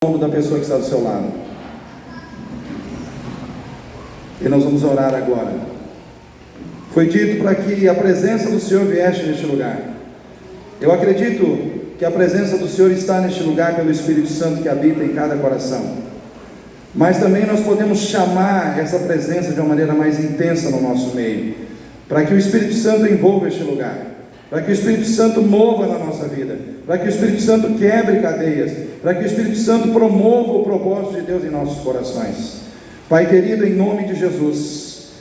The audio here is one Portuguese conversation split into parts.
ombro da pessoa que está do seu lado. E nós vamos orar agora. Foi dito para que a presença do Senhor viesse neste lugar. Eu acredito que a presença do Senhor está neste lugar pelo Espírito Santo que habita em cada coração. Mas também nós podemos chamar essa presença de uma maneira mais intensa no nosso meio, para que o Espírito Santo envolva este lugar, para que o Espírito Santo mova na nossa vida, para que o Espírito Santo quebre cadeias, para que o Espírito Santo promova o propósito de Deus em nossos corações. Pai querido, em nome de Jesus,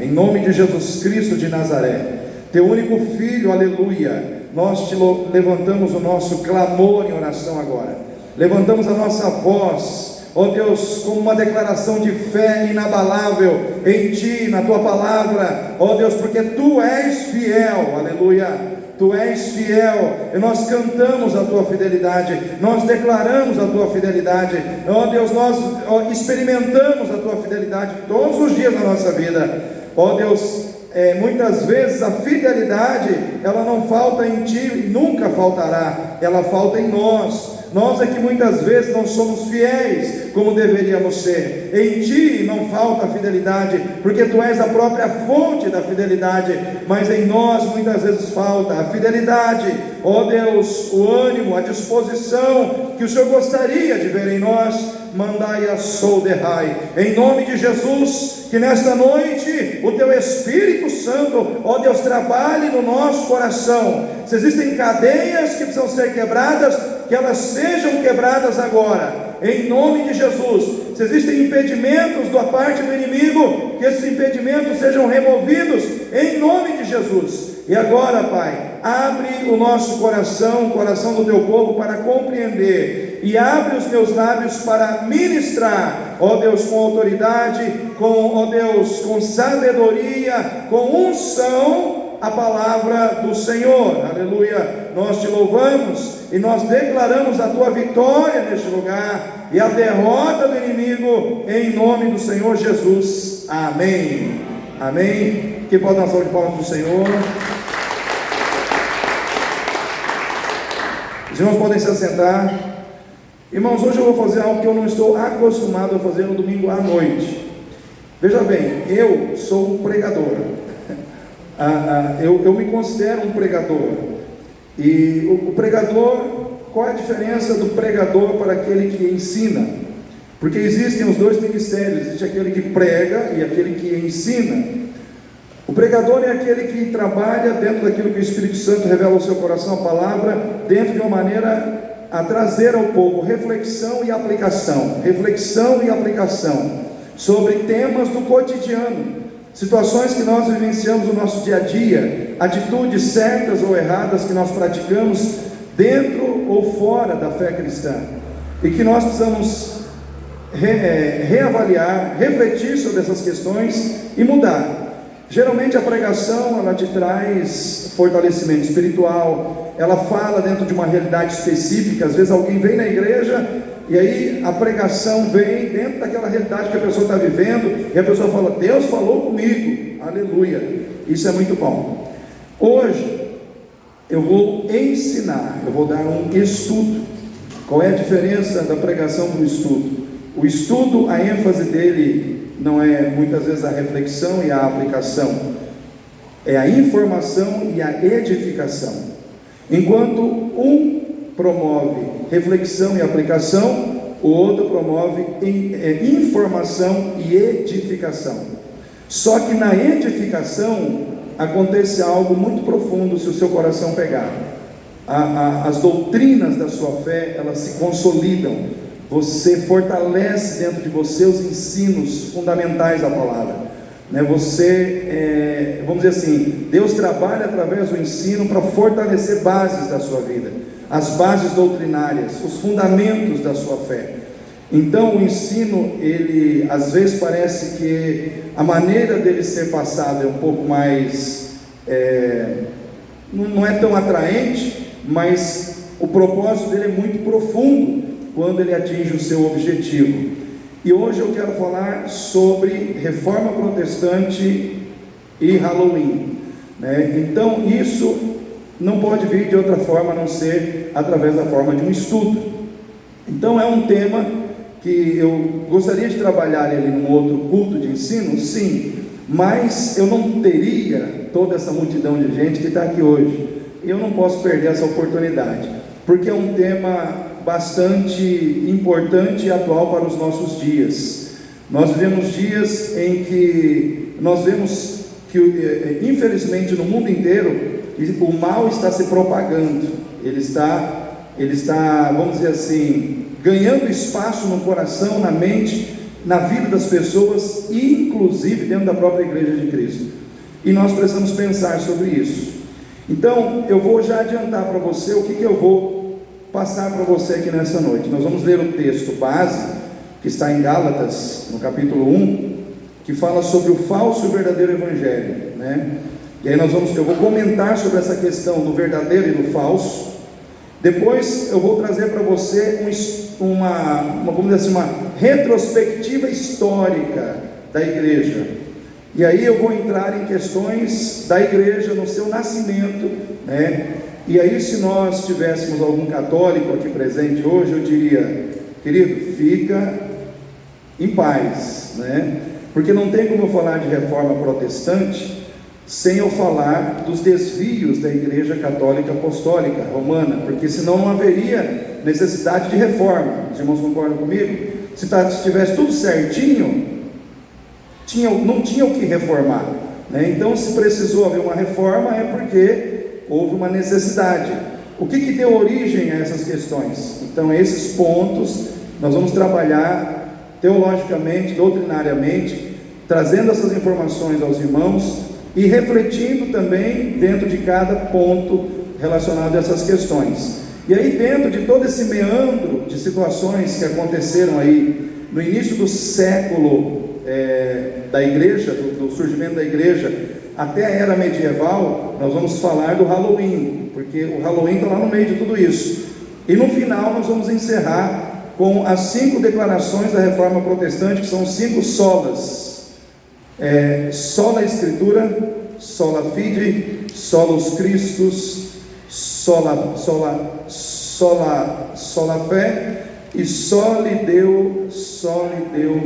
em nome de Jesus Cristo de Nazaré, teu único Filho, aleluia, nós te levantamos o nosso clamor em oração agora, levantamos a nossa voz, ó Deus, como uma declaração de fé inabalável em Ti, na Tua palavra, ó Deus, porque Tu és fiel, aleluia. Tu és fiel, e nós cantamos a Tua fidelidade, nós declaramos a Tua fidelidade, ó Deus, nós experimentamos a Tua fidelidade todos os dias da nossa vida, ó Deus. Muitas vezes a fidelidade, ela não falta em Ti, nunca faltará, ela falta em nós. Nós é que muitas vezes não somos fiéis como deveríamos ser. Em Ti não falta a fidelidade, porque Tu és a própria fonte da fidelidade, mas em nós muitas vezes falta a fidelidade, ó Deus, o ânimo, a disposição que o Senhor gostaria de ver em nós. Mandai a solderrai, em nome de Jesus, que nesta noite o Teu Espírito Santo, ó Deus, trabalhe no nosso coração. Se existem cadeias que precisam ser quebradas, que elas sejam quebradas agora, em nome de Jesus. Se existem impedimentos da parte do inimigo, que esses impedimentos sejam removidos, em nome de Jesus. E agora, Pai, abre o nosso coração, o coração do Teu povo, para compreender, e abre os meus lábios para ministrar, ó Deus, com autoridade, ó Deus, com sabedoria, com unção, a palavra do Senhor, aleluia. Nós Te louvamos e nós declaramos a Tua vitória neste lugar e a derrota do inimigo, em nome do Senhor Jesus, amém, amém. Que pode dar uma salva de palmas para o Senhor. Os irmãos podem se assentar. Irmãos, hoje eu vou fazer algo que eu não estou acostumado a fazer no domingo à noite. Veja bem, eu sou um pregador. Eu me considero um pregador. E o pregador, qual é a diferença do pregador para aquele que ensina? Porque existem os dois ministérios, existe aquele que prega e aquele que ensina. O pregador é aquele que trabalha dentro daquilo que o Espírito Santo revela ao seu coração, a palavra, dentro de uma maneira a trazer ao povo reflexão e aplicação sobre temas do cotidiano, situações que nós vivenciamos no nosso dia a dia, atitudes certas ou erradas que nós praticamos dentro ou fora da fé cristã, e que nós precisamos reavaliar, refletir sobre essas questões e mudar. Geralmente a pregação, ela te traz fortalecimento espiritual, ela fala dentro de uma realidade específica. Às vezes alguém vem na igreja e aí a pregação vem dentro daquela realidade que a pessoa está vivendo, e a pessoa fala: Deus falou comigo, aleluia. Isso é muito bom. Hoje eu vou ensinar, eu vou dar um estudo. Qual é a diferença da pregação do estudo? O estudo, a ênfase dele não é muitas vezes a reflexão e a aplicação, é a informação e a edificação. Enquanto um promove reflexão e aplicação, o outro promove informação e edificação. Só que na edificação acontece algo muito profundo se o seu coração pegar. As doutrinas da sua fé, elas se consolidam. Você fortalece dentro de você os ensinos fundamentais da palavra, né? Você, vamos dizer assim, Deus trabalha através do ensino para fortalecer bases da sua vida, as bases doutrinárias, os fundamentos da sua fé. Então o ensino, ele às vezes parece que a maneira dele ser passado é um pouco mais, não é tão atraente, mas o propósito dele é muito profundo quando ele atinge o seu objetivo. E hoje eu quero falar sobre reforma protestante e Halloween, né? Então isso não pode vir de outra forma a não ser através da forma de um estudo. Então é um tema que eu gostaria de trabalhar ele num outro culto de ensino, sim, mas eu não teria toda essa multidão de gente que está aqui hoje. Eu não posso perder essa oportunidade, porque é um tema bastante importante e atual para os nossos dias. Nós vivemos dias em que nós vemos que, infelizmente, no mundo inteiro, o mal está se propagando. Ele está, vamos dizer assim, ganhando espaço no coração, na mente, na vida das pessoas, inclusive dentro da própria Igreja de Cristo. E nós precisamos pensar sobre isso. Então, eu vou já adiantar para você o que eu vou passar para você aqui nessa noite. Nós vamos ler o texto base, que está em Gálatas, no capítulo 1, que fala sobre o falso e o verdadeiro evangelho, né? E aí eu vou comentar sobre essa questão do verdadeiro e do falso. Depois eu vou trazer para você vamos dizer assim, uma retrospectiva histórica da igreja. E aí eu vou entrar em questões da igreja no seu nascimento, né? E aí, se nós tivéssemos algum católico aqui presente hoje, eu diria: querido, fica em paz, né? Porque não tem como eu falar de reforma protestante sem eu falar dos desvios da Igreja Católica Apostólica Romana, porque senão não haveria necessidade de reforma. Os irmãos concordam comigo? Se tivesse tudo certinho, não tinha o que reformar, né? Então, se precisou haver uma reforma, é porque houve uma necessidade. O que deu origem a essas questões? Então, esses pontos nós vamos trabalhar teologicamente, doutrinariamente, trazendo essas informações aos irmãos e refletindo também dentro de cada ponto relacionado a essas questões. E aí, dentro de todo esse meandro de situações que aconteceram aí no início do século da igreja, do surgimento da igreja, até a era medieval, nós vamos falar do Halloween, porque o Halloween está lá no meio de tudo isso. E no final nós vamos encerrar com as 5 declarações da Reforma Protestante, que são 5 solas. Sola Escritura, sola fide, solus Christus, sola fé, e soli Deo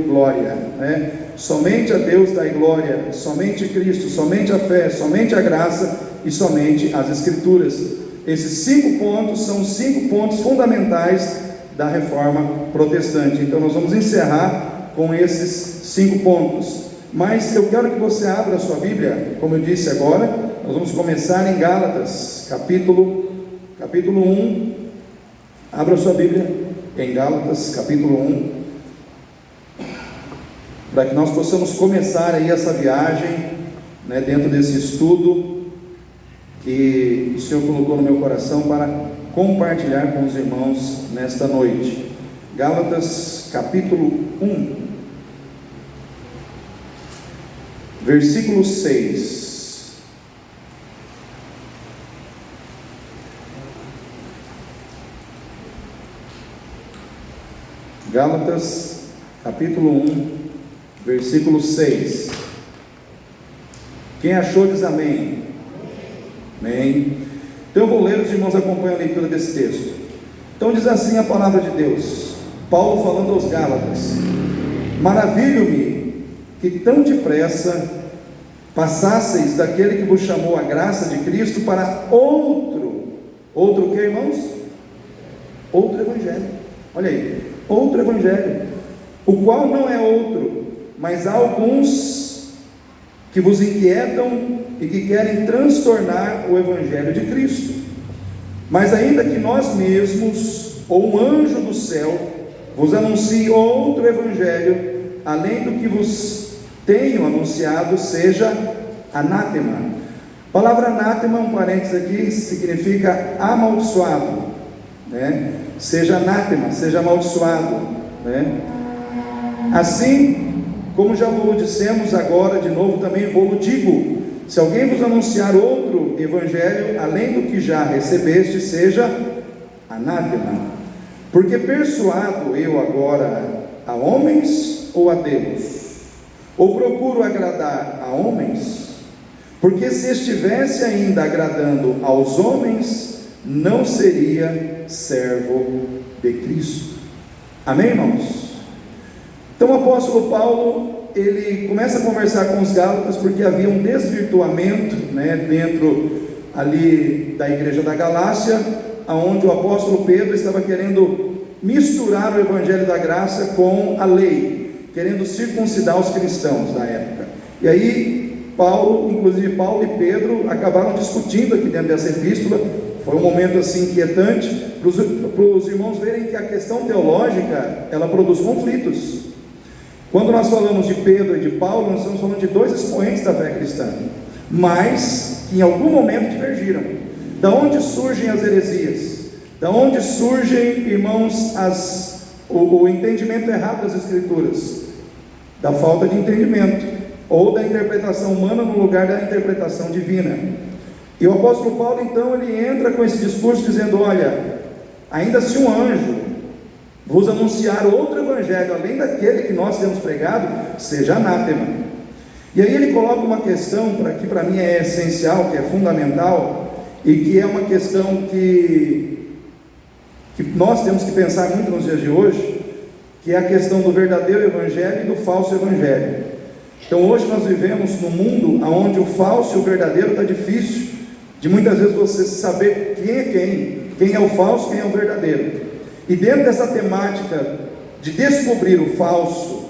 glória, né? Somente a Deus dai glória, somente Cristo, somente a fé, somente a graça e somente as Escrituras. Esses 5 pontos são 5 pontos fundamentais da Reforma Protestante. Então nós vamos encerrar com esses 5 pontos. Mas eu quero que você abra a sua Bíblia, como eu disse agora. Nós vamos começar em Gálatas, capítulo 1. Abra a sua Bíblia em Gálatas, capítulo 1, para que nós possamos começar aí essa viagem, né, dentro desse estudo que o Senhor colocou no meu coração para compartilhar com os irmãos nesta noite. Gálatas, capítulo 1, versículo 6. Gálatas, capítulo 1, versículo 6. Quem achou diz amém. Amém. Então eu vou ler, os irmãos acompanham a leitura desse texto. Então diz assim a palavra de Deus, Paulo falando aos Gálatas: maravilho-me que tão depressa passasseis daquele que vos chamou a graça de Cristo para outro que, irmãos? Outro evangelho. Olha aí, outro evangelho, o qual não é outro, mas há alguns que vos inquietam e que querem transtornar o evangelho de Cristo. Mas ainda que nós mesmos, ou um anjo do céu, vos anuncie outro evangelho, além do que vos tenho anunciado, seja anátema. A palavra anátema, um parênteses aqui, significa amaldiçoado, né? Seja anátema, seja amaldiçoado, né? Assim como já vos dissemos, agora de novo também vos digo: se alguém vos anunciar outro evangelho além do que já recebeste, seja anátema. Porque persuado eu agora a homens ou a Deus? Ou procuro agradar a homens? Porque se estivesse ainda agradando aos homens, não seria servo de Cristo. Amém, irmãos? Então o apóstolo Paulo, ele começa a conversar com os Gálatas, porque havia um desvirtuamento, dentro ali da igreja da Galácia, onde o apóstolo Pedro estava querendo misturar o evangelho da graça com a lei, querendo circuncidar os cristãos da época. E aí inclusive Paulo e Pedro acabaram discutindo aqui dentro dessa epístola. Foi um momento assim inquietante para os irmãos verem que a questão teológica, ela produz conflitos. Quando nós falamos de Pedro e de Paulo, nós estamos falando de dois expoentes da fé cristã, mas que em algum momento divergiram. Da onde surgem as heresias? Da onde surgem, irmãos, o entendimento errado das Escrituras? Da falta de entendimento, ou da interpretação humana no lugar da interpretação divina. E o apóstolo Paulo, então, ele entra com esse discurso dizendo: olha, ainda se um anjo vos anunciar outro evangelho além daquele que nós temos pregado, seja anátema. E aí ele coloca uma questão que para mim é essencial, que é fundamental, e que é uma questão que nós temos que pensar muito nos dias de hoje, que é a questão do verdadeiro evangelho e do falso evangelho. Então hoje nós vivemos num mundo onde o falso e o verdadeiro está difícil, de muitas vezes você saber quem é quem é o falso, quem é o verdadeiro. E dentro dessa temática de descobrir o falso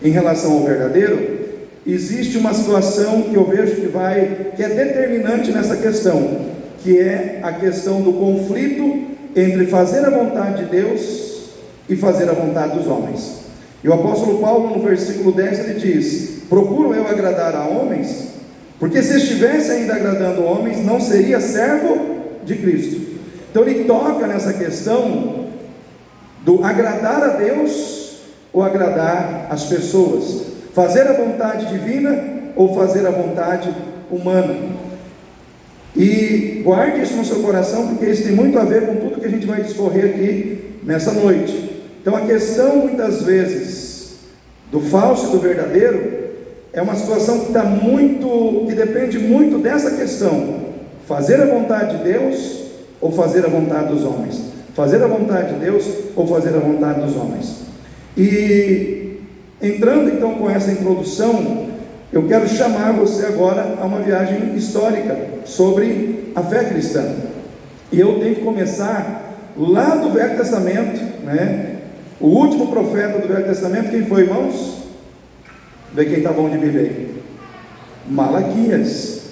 em relação ao verdadeiro, existe uma situação que eu vejo que é determinante nessa questão, que é a questão do conflito entre fazer a vontade de Deus e fazer a vontade dos homens. E o apóstolo Paulo, no versículo 10, ele diz: procuro eu agradar a homens? Porque se estivesse ainda agradando homens, não seria servo de Cristo. Então ele toca nessa questão do agradar a Deus ou agradar as pessoas, fazer a vontade divina ou fazer a vontade humana. E guarde isso no seu coração, porque isso tem muito a ver com tudo que a gente vai discorrer aqui nessa noite. Então a questão muitas vezes do falso e do verdadeiro é uma situação que depende muito dessa questão: fazer a vontade de Deus ou fazer a vontade dos homens, fazer a vontade de Deus ou fazer a vontade dos homens. E entrando então com essa introdução, eu quero chamar você agora a uma viagem histórica sobre a fé cristã. E eu tenho que começar lá do Velho Testamento, o último profeta do Velho Testamento, quem foi, irmãos? Vê quem está bom de Bíblia aí. Malaquias.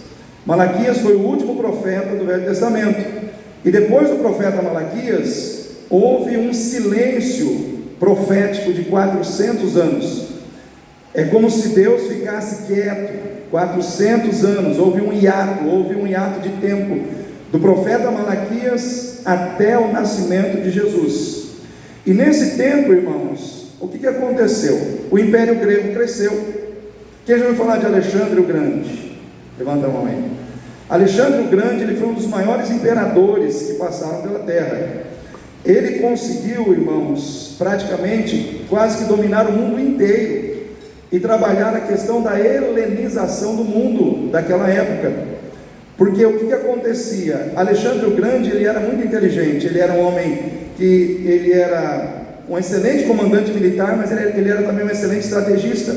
Malaquias foi o último profeta do Velho Testamento. E depois do profeta Malaquias, houve um silêncio profético de 400 anos. É como se Deus ficasse quieto 400 anos. Houve um hiato de tempo, do profeta Malaquias até o nascimento de Jesus. E nesse tempo, irmãos, o que aconteceu? O Império Grego cresceu. Quem já ouviu falar de Alexandre o Grande? Levanta a mão aí. Alexandre o Grande, ele foi um dos maiores imperadores que passaram pela terra. Ele conseguiu, irmãos, praticamente quase que dominar o mundo inteiro e trabalhar na questão da helenização do mundo daquela época. Porque o que acontecia? Alexandre o Grande, ele era muito inteligente, ele era um homem ele era um excelente comandante militar, mas ele era também um excelente estrategista.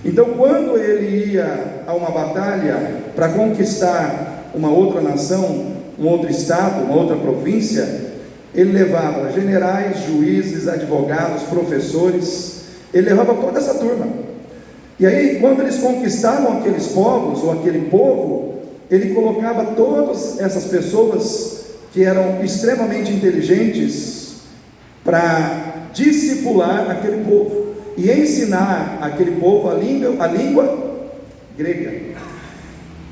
Então, quando ele ia a uma batalha para conquistar uma outra nação, um outro estado, uma outra província, ele levava generais, juízes, advogados, professores, ele levava toda essa turma. E aí, quando eles conquistavam aqueles povos, ou aquele povo, ele colocava todas essas pessoas que eram extremamente inteligentes para discipular aquele povo e ensinar aquele povo a língua grega.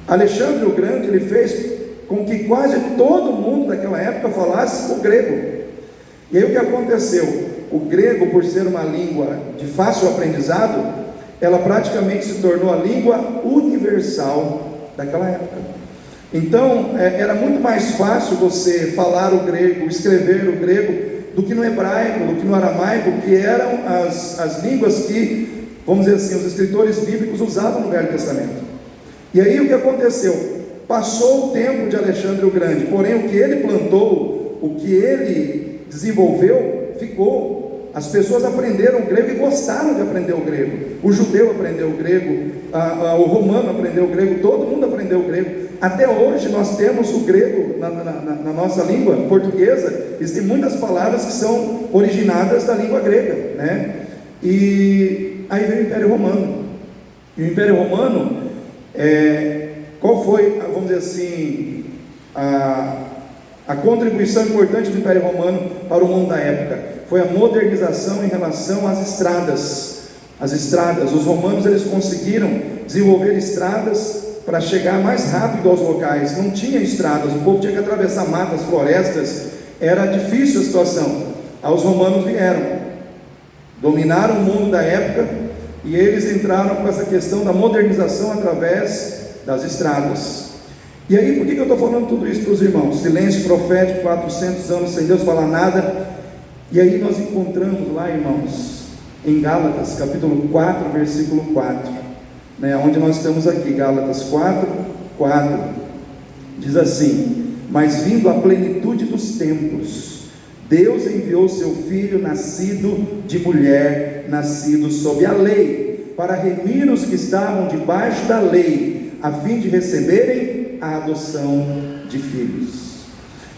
Alexandre o Grande, ele fez com que quase todo mundo daquela época falasse o grego. E aí o que aconteceu? O grego, por ser uma língua de fácil aprendizado, ela praticamente se tornou a língua universal daquela época. Então, era muito mais fácil você falar o grego, escrever o grego, do que no hebraico, do que no aramaico, que eram as línguas que, vamos dizer assim, os escritores bíblicos usavam no Velho Testamento. E aí o que aconteceu? Passou o tempo de Alexandre o Grande, porém o que ele plantou, o que ele desenvolveu, ficou. as pessoas aprenderam o grego e gostaram de aprender o grego. O judeu aprendeu o grego, o romano aprendeu o grego, todo mundo aprendeu o grego. Até hoje nós temos o grego na nossa língua portuguesa. Existem muitas palavras que são originadas da língua grega, né? E aí veio o Império Romano. E o Império Romano, qual foi, vamos dizer assim, a contribuição importante do Império Romano para o mundo da época? Foi a modernização em relação às estradas. As estradas, os romanos, eles conseguiram desenvolver estradas para chegar mais rápido aos locais. Não tinha estradas, o povo tinha que atravessar matas, florestas, era difícil a situação. Aí os romanos vieram, dominaram o mundo da época, e eles entraram com essa questão da modernização através das estradas. E aí, por que eu estou falando tudo isso para os irmãos? Silêncio profético, 400 anos sem Deus falar nada. E aí nós encontramos lá, irmãos, em Gálatas, capítulo 4, versículo 4, né, onde nós estamos aqui, Gálatas 4, 4, diz assim: mas vindo a plenitude dos tempos, Deus enviou seu Filho, nascido de mulher, nascido sob a lei, para remir os que estavam debaixo da lei, a fim de receberem a adoção de filhos.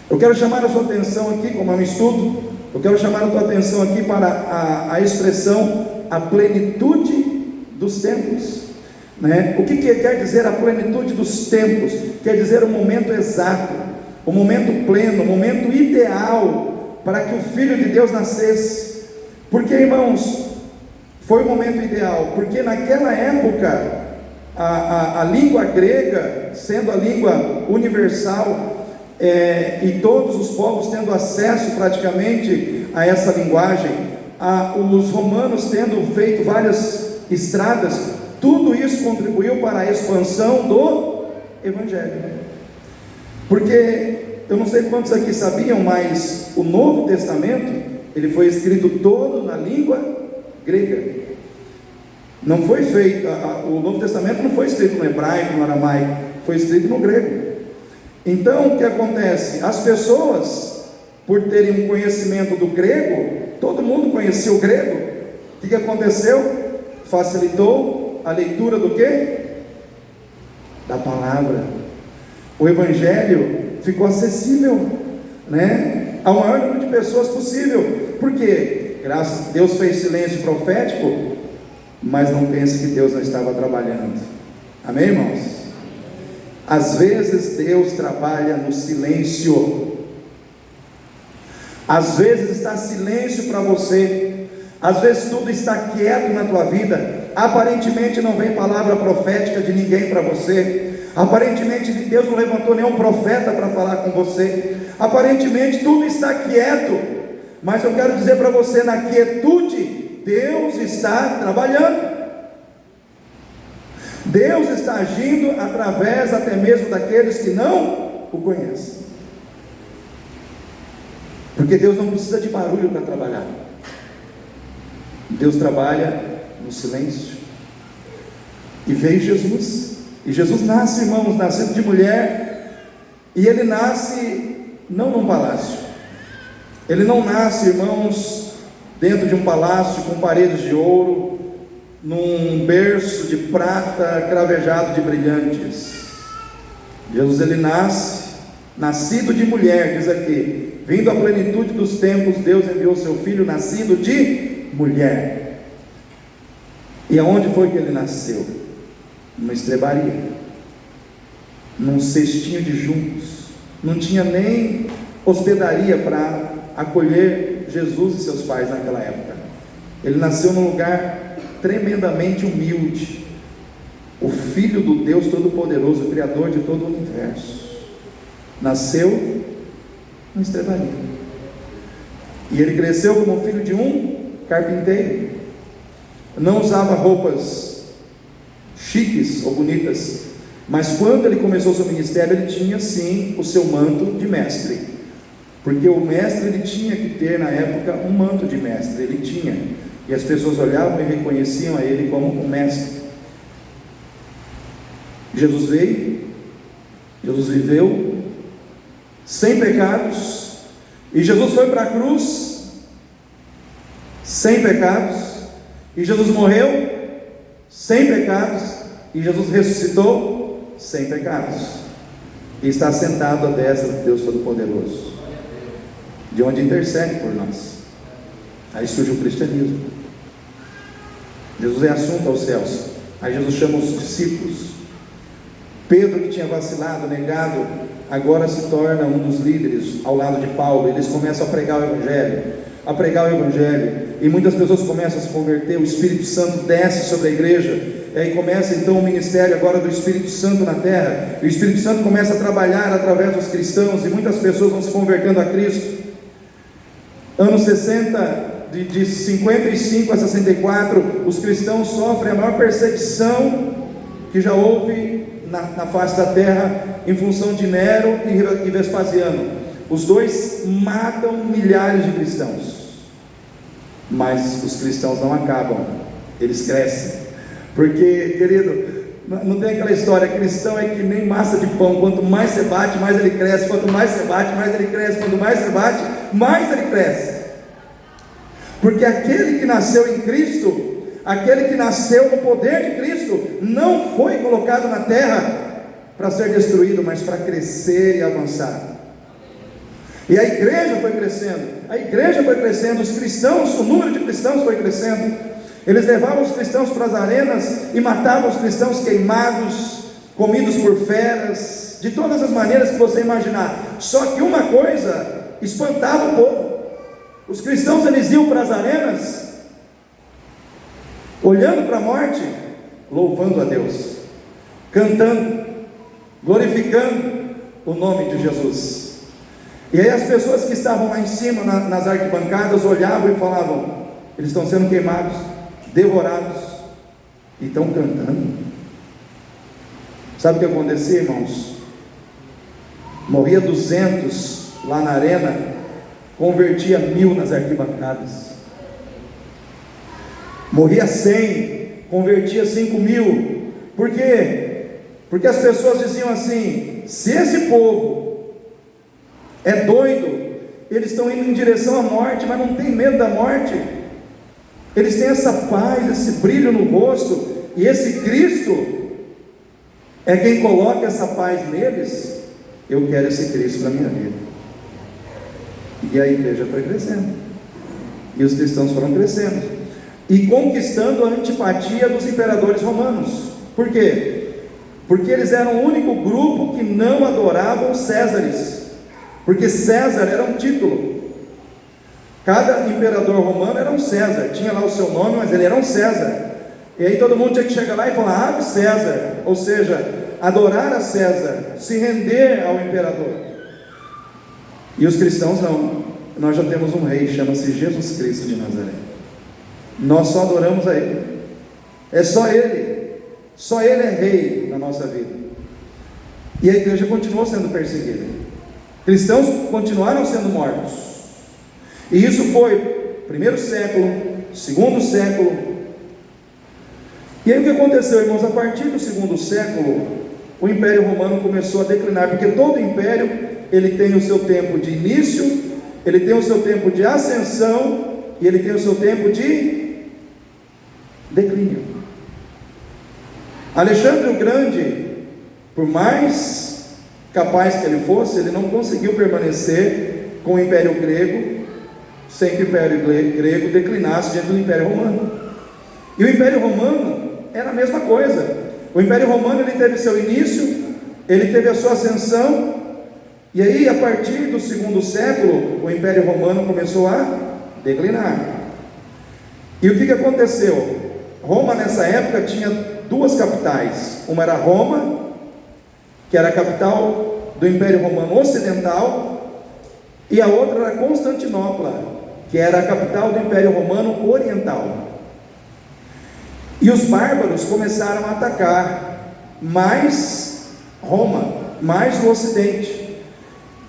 Eu quero chamar a sua atenção aqui, como é um estudo, eu quero chamar a tua atenção aqui para a expressão a plenitude dos tempos, né? O que quer dizer a plenitude dos tempos? Quer dizer o momento exato, o momento pleno, o momento ideal para que o Filho de Deus nascesse. Porque, irmãos, foi o momento ideal, porque naquela época a língua grega, sendo a língua universal, e todos os povos tendo acesso praticamente a essa linguagem, os romanos tendo feito várias estradas, tudo isso contribuiu para a expansão do Evangelho. Porque, eu não sei quantos aqui sabiam, mas o Novo Testamento, ele foi escrito todo na língua grega. Não foi feito, o Novo Testamento não foi escrito no hebraico, no aramaico, foi escrito no grego. Então, o que acontece? As pessoas, por terem um conhecimento do grego, todo mundo conhecia o grego, o que aconteceu? Facilitou a leitura do quê? Da palavra. O Evangelho ficou acessível, né, ao maior número de pessoas possível. Por quê? Graças a Deus fez silêncio profético, mas não pense que Deus não estava trabalhando. Amém, irmãos? Às vezes Deus trabalha no silêncio. Às vezes está silêncio para você. Às vezes tudo está quieto na tua vida. Aparentemente não vem palavra profética de ninguém para você. Aparentemente Deus não levantou nenhum profeta para falar com você. Aparentemente tudo está quieto. Mas eu quero dizer para você, na quietude, Deus está trabalhando. Deus está agindo através até mesmo daqueles que não o conhecem. Porque Deus não precisa de barulho para trabalhar. Deus trabalha no silêncio. E veio Jesus. E Jesus nasce, irmãos, nascido de mulher. E ele nasce não num palácio. Ele não nasce, irmãos, dentro de um palácio com paredes de ouro, num berço de prata cravejado de brilhantes. Jesus, ele nasce, nascido de mulher, diz aqui, vindo à plenitude dos tempos, Deus enviou seu Filho, nascido de mulher. E aonde foi que ele nasceu? Numa estrebaria, num cestinho de juncos. Não tinha nem hospedaria para acolher Jesus e seus pais naquela época. Ele nasceu num lugar tremendamente humilde, o Filho do Deus Todo-Poderoso, Criador de todo o universo, nasceu na estrebaria. E ele cresceu como filho de um carpinteiro. Não usava roupas chiques ou bonitas, mas quando ele começou o seu ministério, ele tinha sim o seu manto de mestre, porque o mestre, ele tinha que ter na época um manto de mestre, ele tinha. E as pessoas olhavam e reconheciam a ele como um mestre. Jesus veio, Jesus viveu sem pecados, e Jesus foi para a cruz sem pecados, e Jesus morreu sem pecados, e Jesus ressuscitou sem pecados, e está sentado à destra de Deus Todo-Poderoso, de onde intercede por nós. Aí surge o cristianismo. Jesus é assunto aos céus. Aí Jesus chama os discípulos. Pedro, que tinha vacilado, negado, agora se torna um dos líderes ao lado de Paulo. Eles começam a pregar o Evangelho, e muitas pessoas começam a se converter. O Espírito Santo desce sobre a igreja, e aí começa então o ministério agora do Espírito Santo na terra. E o Espírito Santo começa a trabalhar através dos cristãos, e muitas pessoas vão se convertendo a Cristo. Anos 60, de 55 a 64, os cristãos sofrem a maior perseguição que já houve na face da terra, em função de Nero e Vespasiano. Os dois matam milhares de cristãos, mas os cristãos não acabam, eles crescem. Porque, querido, não tem aquela história, cristão é que nem massa de pão, quanto mais você bate, mais ele cresce, quanto mais você bate, mais ele cresce, quanto mais você bate, mais ele cresce. Porque aquele que nasceu em Cristo, aquele que nasceu no poder de Cristo, não foi colocado na terra para ser destruído, mas para crescer e avançar. E a igreja foi crescendo, os cristãos, o número de cristãos foi crescendo. Eles levavam os cristãos para as arenas e matavam os cristãos queimados, comidos por feras, de todas as maneiras que você imaginar. Só que uma coisa espantava o povo: os cristãos, eles iam para as arenas, olhando para a morte, louvando a Deus, cantando, glorificando o nome de Jesus. E aí as pessoas que estavam lá em cima, nas arquibancadas, olhavam e falavam: eles estão sendo queimados, devorados, e estão cantando. Sabe o que acontecia, irmãos? Morria 200 lá na arena, convertia 1000 nas arquibancadas. Morria 100, convertia 5.000. Por quê? Porque as pessoas diziam assim: se esse povo é doido, eles estão indo em direção à morte, mas não tem medo da morte, eles têm essa paz, esse brilho no rosto, e esse Cristo é quem coloca essa paz neles. Eu quero esse Cristo na minha vida. E a igreja foi crescendo, e os cristãos foram crescendo, e conquistando a antipatia dos imperadores romanos. Por quê? Porque eles eram o único grupo que não adoravam os Césares, porque César era um título. Cada imperador romano era um César, tinha lá o seu nome, mas ele era um César. E aí todo mundo tinha que chegar lá e falar: ave César, ou seja, adorar a César, se render ao imperador. E os cristãos não. Nós já temos um rei, chama-se Jesus Cristo de Nazaré. Nós só adoramos a Ele. É só Ele é rei na nossa vida. E a igreja continuou sendo perseguida. Cristãos continuaram sendo mortos. E isso foi primeiro século, segundo século. E aí o que aconteceu, irmãos? A partir do segundo século, o Império Romano começou a declinar, porque todo império, ele tem o seu tempo de início, ele tem o seu tempo de ascensão, e ele tem o seu tempo de declínio. Alexandre o Grande, por mais capaz que ele fosse, ele não conseguiu permanecer com o Império Grego, sem que o Império Grego declinasse diante do Império Romano. E o Império Romano era a mesma coisa. O Império Romano, ele teve seu início, ele teve a sua ascensão, e aí a partir do segundo século, o Império Romano começou a declinar. E o que aconteceu? Roma nessa época tinha duas capitais. Uma era Roma, que era a capital do Império Romano Ocidental, e a outra era Constantinopla, que era a capital do Império Romano Oriental. E os bárbaros começaram a atacar mais Roma, mais o Ocidente.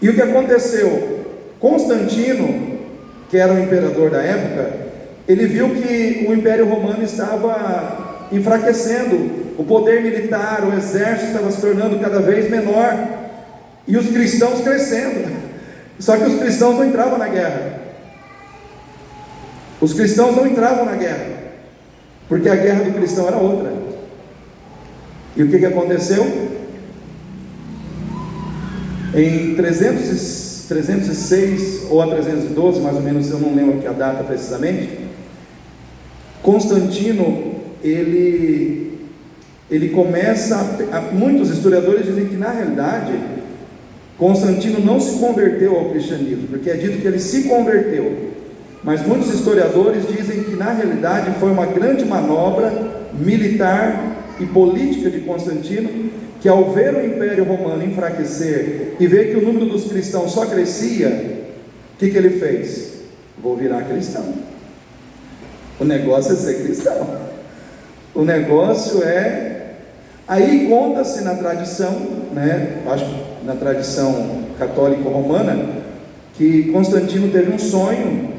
E o que aconteceu? Constantino, que era o imperador da época, ele viu que o Império Romano estava enfraquecendo, o poder militar, o exército estava se tornando cada vez menor, e os cristãos crescendo. Só que os cristãos não entravam na guerra. Os cristãos não entravam na guerra, porque a guerra do cristão era outra. E o que aconteceu? Em 306 ou a 312, mais ou menos, eu não lembro a data precisamente, Constantino, ele começa, muitos historiadores dizem que na realidade, Constantino não se converteu ao cristianismo, porque é dito que ele se converteu, mas muitos historiadores dizem que na realidade foi uma grande manobra militar e política de Constantino, que ao ver o Império Romano enfraquecer e ver que o número dos cristãos só crescia, o que ele fez? Vou virar cristão. O negócio é ser cristão. O negócio é... Aí conta-se na tradição, né, acho que na tradição católica romana, que Constantino teve um sonho,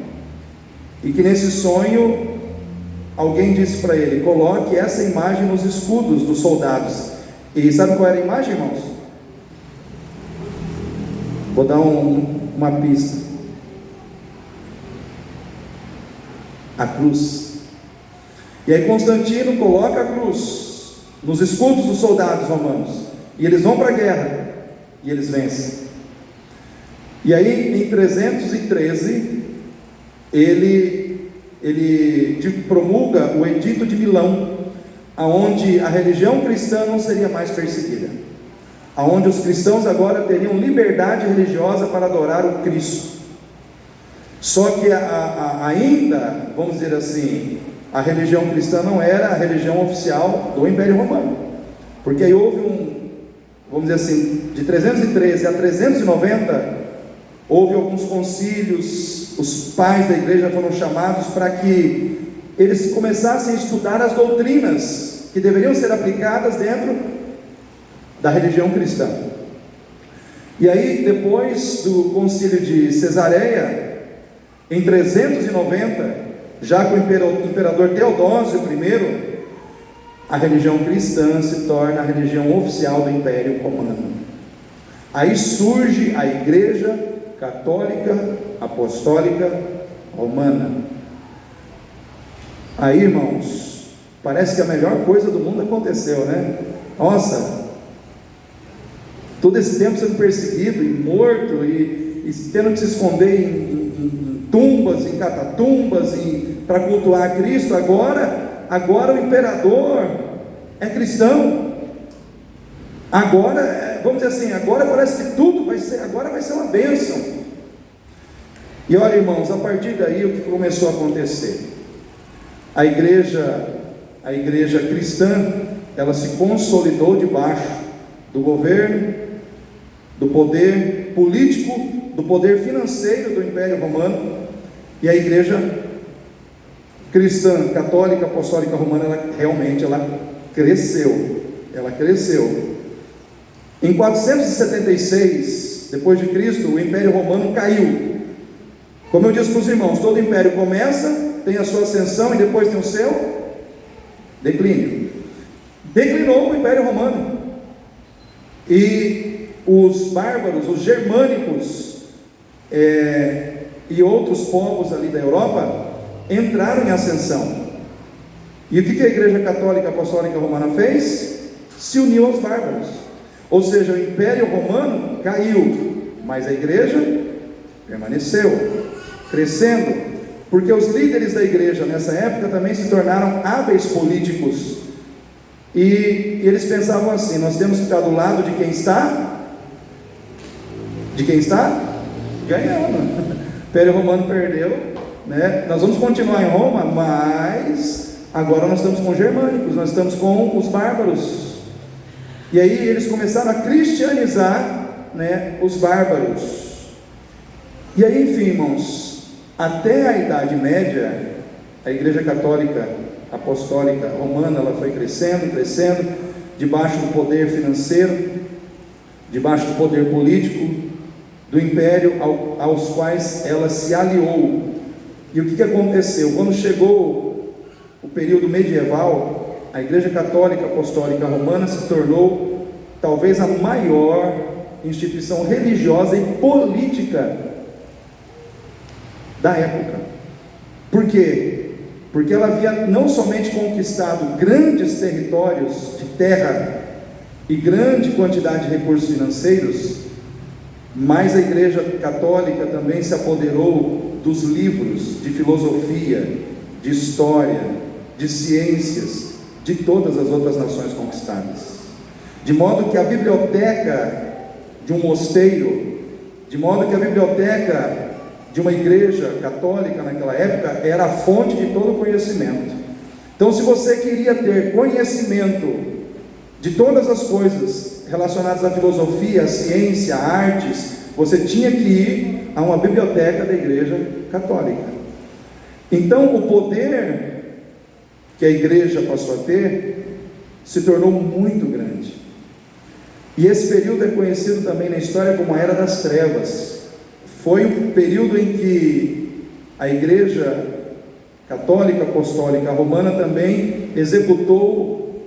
e que nesse sonho alguém disse para ele: coloque essa imagem nos escudos dos soldados. E sabe qual era a imagem, irmãos? Vou dar uma pista: a cruz. E aí Constantino coloca a cruz nos escudos dos soldados romanos, e eles vão para a guerra, e eles vencem. E aí em 313 ele promulga o Edito de Milão, aonde a religião cristã não seria mais perseguida, aonde os cristãos agora teriam liberdade religiosa para adorar o Cristo. Só que ainda, vamos dizer assim, a religião cristã não era a religião oficial do Império Romano, porque aí houve vamos dizer assim, de 313 a 390, houve alguns concílios, os pais da igreja foram chamados para que eles começassem a estudar as doutrinas que deveriam ser aplicadas dentro da religião cristã. E aí, depois do concílio de Cesareia, em 390, já com o imperador Teodósio I, a religião cristã se torna a religião oficial do Império Romano. Aí surge a Igreja Católica Apostólica Romana. Aí, irmãos, parece que a melhor coisa do mundo aconteceu, né? Nossa, todo esse tempo sendo perseguido e morto e tendo que se esconder em tumbas, em catatumbas, para cultuar a Cristo. Agora o imperador é cristão. Agora, vamos dizer assim, agora parece que tudo vai ser uma bênção. E olha, irmãos, a partir daí o que começou a acontecer? A igreja cristã, ela se consolidou debaixo do governo, do poder político, do poder financeiro do Império Romano. E a igreja cristã, católica, apostólica romana, ela realmente cresceu. Ela cresceu. Em 476 depois de Cristo, o Império Romano caiu. Como eu disse para os irmãos, todo império começa, tem a sua ascensão e depois tem o seu declínio. Declinou o Império Romano, e os bárbaros, os germânicos e outros povos ali da Europa entraram em ascensão. E o que a Igreja Católica Apostólica Romana fez? Se uniu aos bárbaros. Ou seja, o Império Romano caiu, mas a igreja permaneceu, crescendo, porque os líderes da igreja nessa época também se tornaram hábeis políticos, e eles pensavam assim: nós temos que ficar do lado de quem está? De quem está? Ganhando. O Império Romano perdeu, né? Nós vamos continuar em Roma, mas agora nós estamos com os germânicos, nós estamos com os bárbaros. E aí eles começaram a cristianizar, né, os bárbaros. E aí, enfim, irmãos, até a Idade Média, a Igreja Católica Apostólica Romana, ela foi crescendo, debaixo do poder financeiro, debaixo do poder político do império aos quais ela se aliou. E o que aconteceu? Quando chegou o período medieval, a Igreja Católica Apostólica Romana se tornou talvez a maior instituição religiosa e política da época. Por quê? Porque ela havia não somente conquistado grandes territórios de terra e grande quantidade de recursos financeiros, mas a Igreja Católica também se apoderou dos livros de filosofia, de história, de ciências, de todas as outras nações conquistadas. De modo que a biblioteca de um mosteiro, de modo que a biblioteca de uma igreja católica naquela época era a fonte de todo o conhecimento. Então, se você queria ter conhecimento de todas as coisas relacionadas à filosofia, à ciência, à artes, você tinha que ir a uma biblioteca da igreja católica. Então, o poder que a igreja passou a ter se tornou muito grande. E esse período é conhecido também na história como a Era das Trevas. Foi o período em que a Igreja Católica Apostólica Romana também executou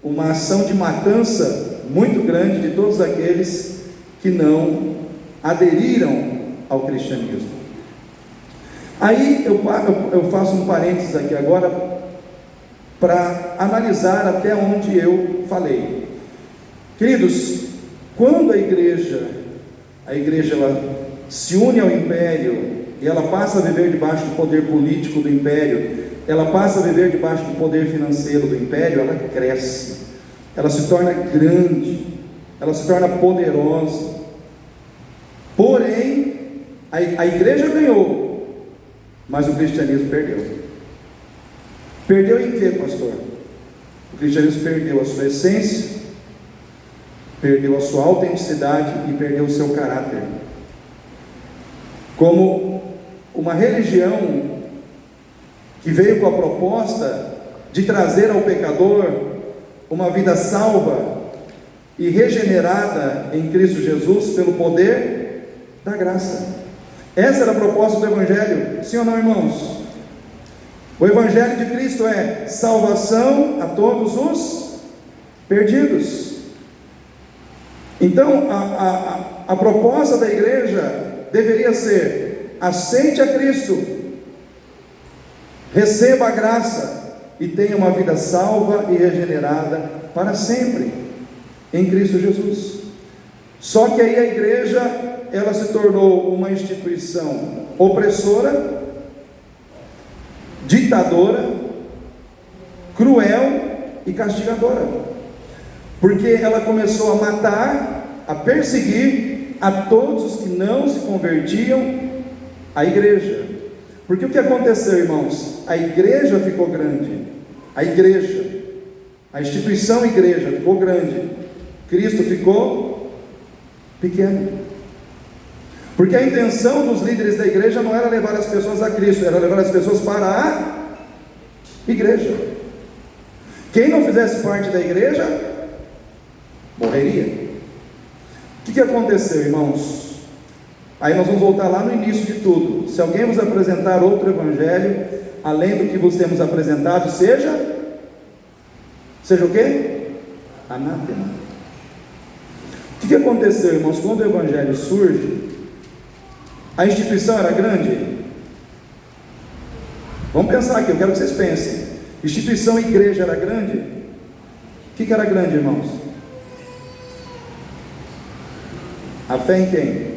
uma ação de matança muito grande de todos aqueles que não aderiram ao cristianismo. Aí eu faço um parênteses aqui agora para analisar até onde eu falei. Queridos, quando a igreja ela se une ao império e ela passa a viver debaixo do poder político do império, ela passa a viver debaixo do poder financeiro do império, ela cresce, ela se torna grande, ela se torna poderosa. Porém, a igreja ganhou, mas o cristianismo perdeu. Perdeu em quê, pastor? O cristianismo perdeu a sua essência, perdeu a sua autenticidade e perdeu o seu caráter. Como uma religião que veio com a proposta de trazer ao pecador uma vida salva e regenerada em Cristo Jesus pelo poder da graça. Essa era a proposta do Evangelho, sim ou não, irmãos? O Evangelho de Cristo é salvação a todos os perdidos. Então, a proposta da igreja deveria ser: aceite a Cristo, receba a graça e tenha uma vida salva e regenerada para sempre em Cristo Jesus. Só que aí a igreja, ela se tornou uma instituição opressora, ditadora, cruel e castigadora, porque ela começou a matar, a perseguir a todos os que não se convertiam à igreja. Porque o que aconteceu, irmãos? A igreja ficou grande, a instituição igreja ficou grande, Cristo ficou pequeno. Porque a intenção dos líderes da igreja não era levar as pessoas a Cristo, era levar as pessoas para a igreja. Quem não fizesse parte da igreja morreria. O que aconteceu, irmãos? Aí nós vamos voltar lá no início de tudo. Se alguém vos apresentar outro evangelho além do que vos temos apresentado, seja o quê? Anátema. O que aconteceu, irmãos? Quando o evangelho surge, a instituição era grande? Vamos pensar aqui, eu quero que vocês pensem. Instituição igreja era grande? O que era grande, irmãos? A fé em quem?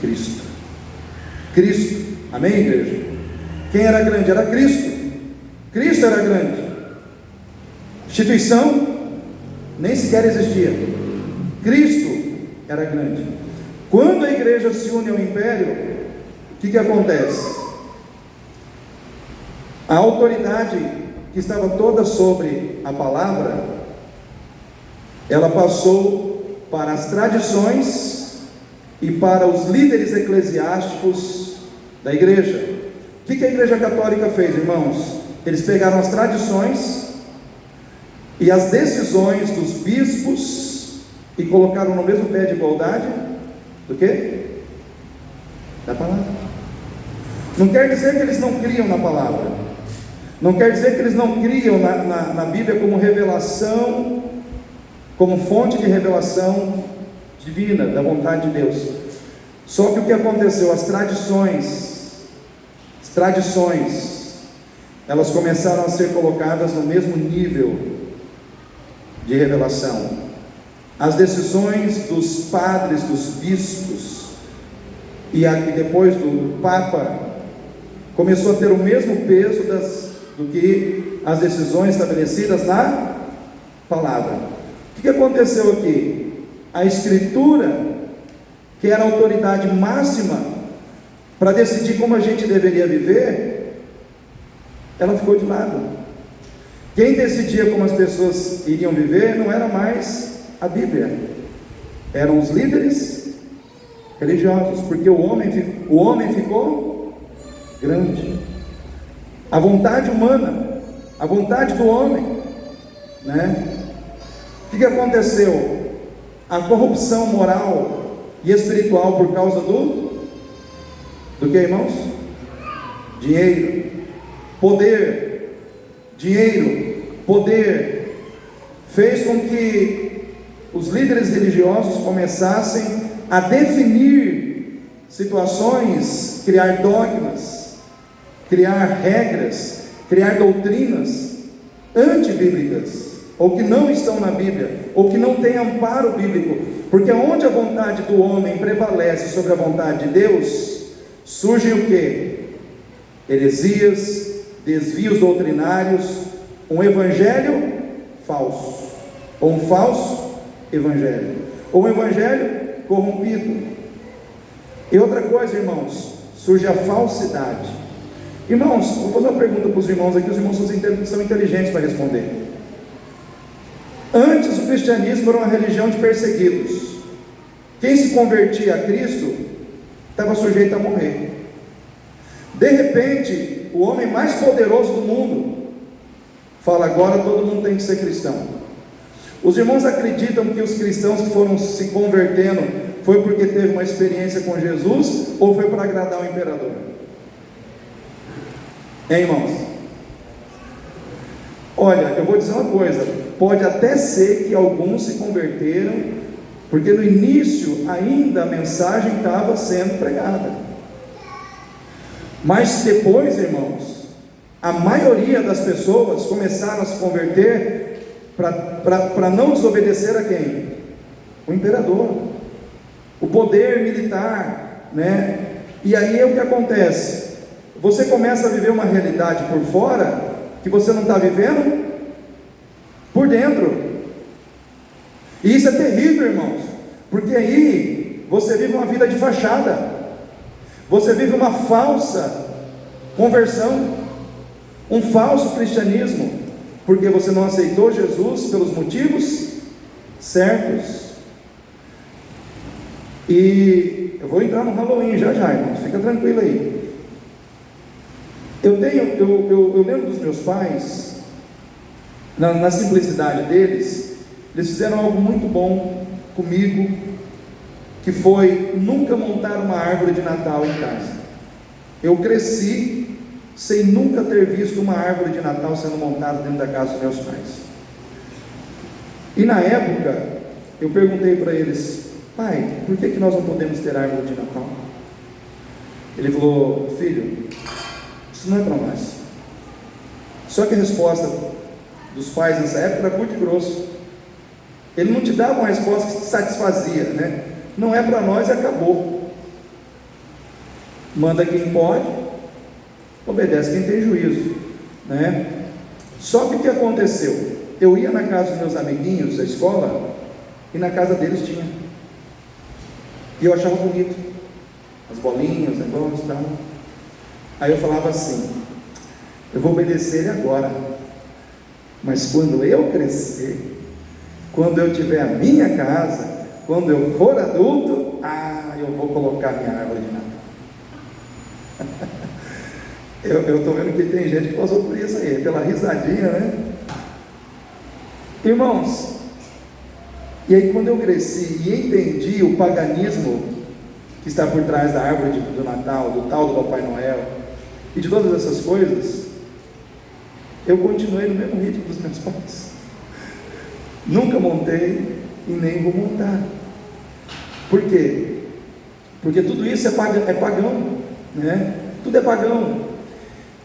Cristo. Cristo. Amém, igreja? Quem era grande? Era Cristo. Cristo era grande. Instituição nem sequer existia. Cristo era grande. Quando a igreja se une ao império, o que acontece? A autoridade que estava toda sobre a palavra, ela passou para as tradições e para os líderes eclesiásticos da igreja. O que a igreja católica fez, irmãos? Eles pegaram as tradições e as decisões dos bispos e colocaram no mesmo pé de igualdade do quê? Da palavra. Não quer dizer que eles não criam na palavra, não quer dizer que eles não criam na Bíblia como revelação, como fonte de revelação divina, da vontade de Deus. Só que o que aconteceu? As tradições tradições, elas começaram a ser colocadas no mesmo nível de revelação. As decisões dos padres, dos bispos e depois do Papa começou a ter o mesmo peso do que as decisões estabelecidas na palavra. O que aconteceu aqui? A Escritura, que era a autoridade máxima para decidir como a gente deveria viver, ela ficou de lado. Quem decidia como as pessoas iriam viver não era mais a Bíblia, eram os líderes religiosos, porque o homem ficou grande. A vontade humana, a vontade do homem, né? O que aconteceu? A corrupção moral e espiritual por causa do que, irmãos? Dinheiro, poder, dinheiro, poder, fez com que os líderes religiosos começassem a definir situações, criar dogmas, criar regras, criar doutrinas antibíblicas, ou que não estão na Bíblia, ou que não têm amparo bíblico, porque onde a vontade do homem prevalece sobre a vontade de Deus, surgem o que? Heresias, desvios doutrinários, um evangelho falso, ou um falso evangelho, ou um evangelho corrompido. E outra coisa, irmãos, surge a falsidade. Irmãos, vou fazer uma pergunta para os irmãos aqui, os irmãos são inteligentes para responder. Antes o cristianismo era uma religião de perseguidos. Quem se convertia a Cristo estava sujeito a morrer. De repente, o homem mais poderoso do mundo fala: agora todo mundo tem que ser cristão. Os irmãos acreditam que os cristãos que foram se convertendo foi porque teve uma experiência com Jesus, ou foi para agradar o imperador? Hein, irmãos? Olha, eu vou dizer uma coisa, pode até ser que alguns se converteram porque no início ainda a mensagem estava sendo pregada, mas depois, irmãos, a maioria das pessoas começaram a se converter para não desobedecer a quem? O imperador, o poder militar, né? E aí é o que acontece, você começa a viver uma realidade por fora que você não está vivendo por dentro. E isso é terrível, irmãos, porque aí você vive uma vida de fachada, você vive uma falsa conversão, um falso cristianismo, porque você não aceitou Jesus pelos motivos certos. E eu vou entrar no Halloween já, irmãos, fica tranquilo aí. Eu lembro dos meus pais, na simplicidade deles, eles fizeram algo muito bom comigo, que foi nunca montar uma árvore de Natal em casa. Eu cresci sem nunca ter visto uma árvore de Natal sendo montada dentro da casa dos meus pais. E na época, eu perguntei para eles: pai, por que nós não podemos ter árvore de Natal? Ele falou: filho, isso não é para nós. Só que a resposta dos pais nessa época era curto e grosso. Ele não te dava uma resposta que te satisfazia, né? Não é para nós e acabou. Manda quem pode, obedece quem tem juízo, né? Só que o que aconteceu? Eu ia na casa dos meus amiguinhos da escola, e na casa deles tinha, e eu achava bonito, as bolinhas, os negócios e tal. Aí eu falava assim: eu vou obedecer ele agora, mas quando eu crescer, quando eu tiver a minha casa, quando eu for adulto, eu vou colocar minha árvore de Natal. Eu estou vendo que tem gente que passou por isso aí, pela risadinha, né? Irmãos, e aí quando eu cresci e entendi o paganismo que está por trás da árvore do Natal, do tal do Papai Noel e de todas essas coisas, eu continuei no mesmo ritmo dos meus pais. Nunca montei e nem vou montar. Por quê? Porque tudo isso é pagão, né? Tudo é pagão.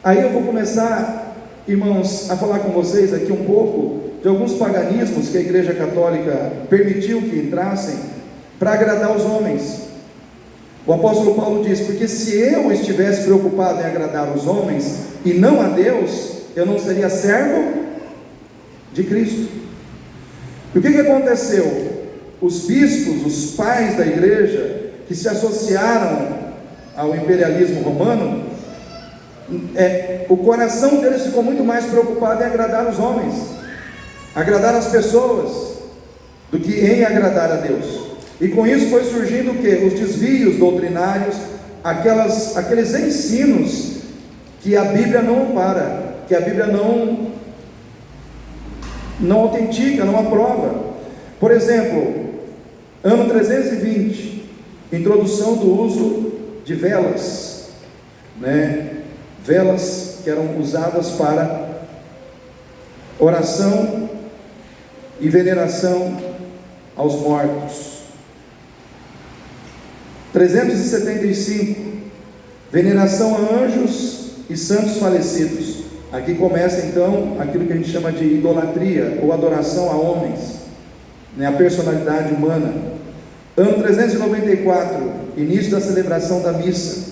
Aí eu vou começar, irmãos, a falar com vocês aqui um pouco de alguns paganismos que a Igreja Católica permitiu que entrassem para agradar os homens. O apóstolo Paulo diz: porque se eu estivesse preocupado em agradar os homens e não a Deus, eu não seria servo de Cristo. E o que aconteceu? Os bispos, os pais da igreja, que se associaram ao imperialismo romano, o coração deles ficou muito mais preocupado em agradar os homens, agradar as pessoas, do que em agradar a Deus. E com isso foi surgindo o quê? Os desvios doutrinários, aqueles ensinos que a Bíblia não ampara, que a Bíblia não autentica, não aprova. Por exemplo, ano 320, introdução do uso de velas, velas que eram usadas para oração e veneração aos mortos. 375, veneração a anjos e santos falecidos. Aqui começa então aquilo que a gente chama de idolatria ou adoração a homens, a personalidade humana. Ano 394, início da celebração da missa.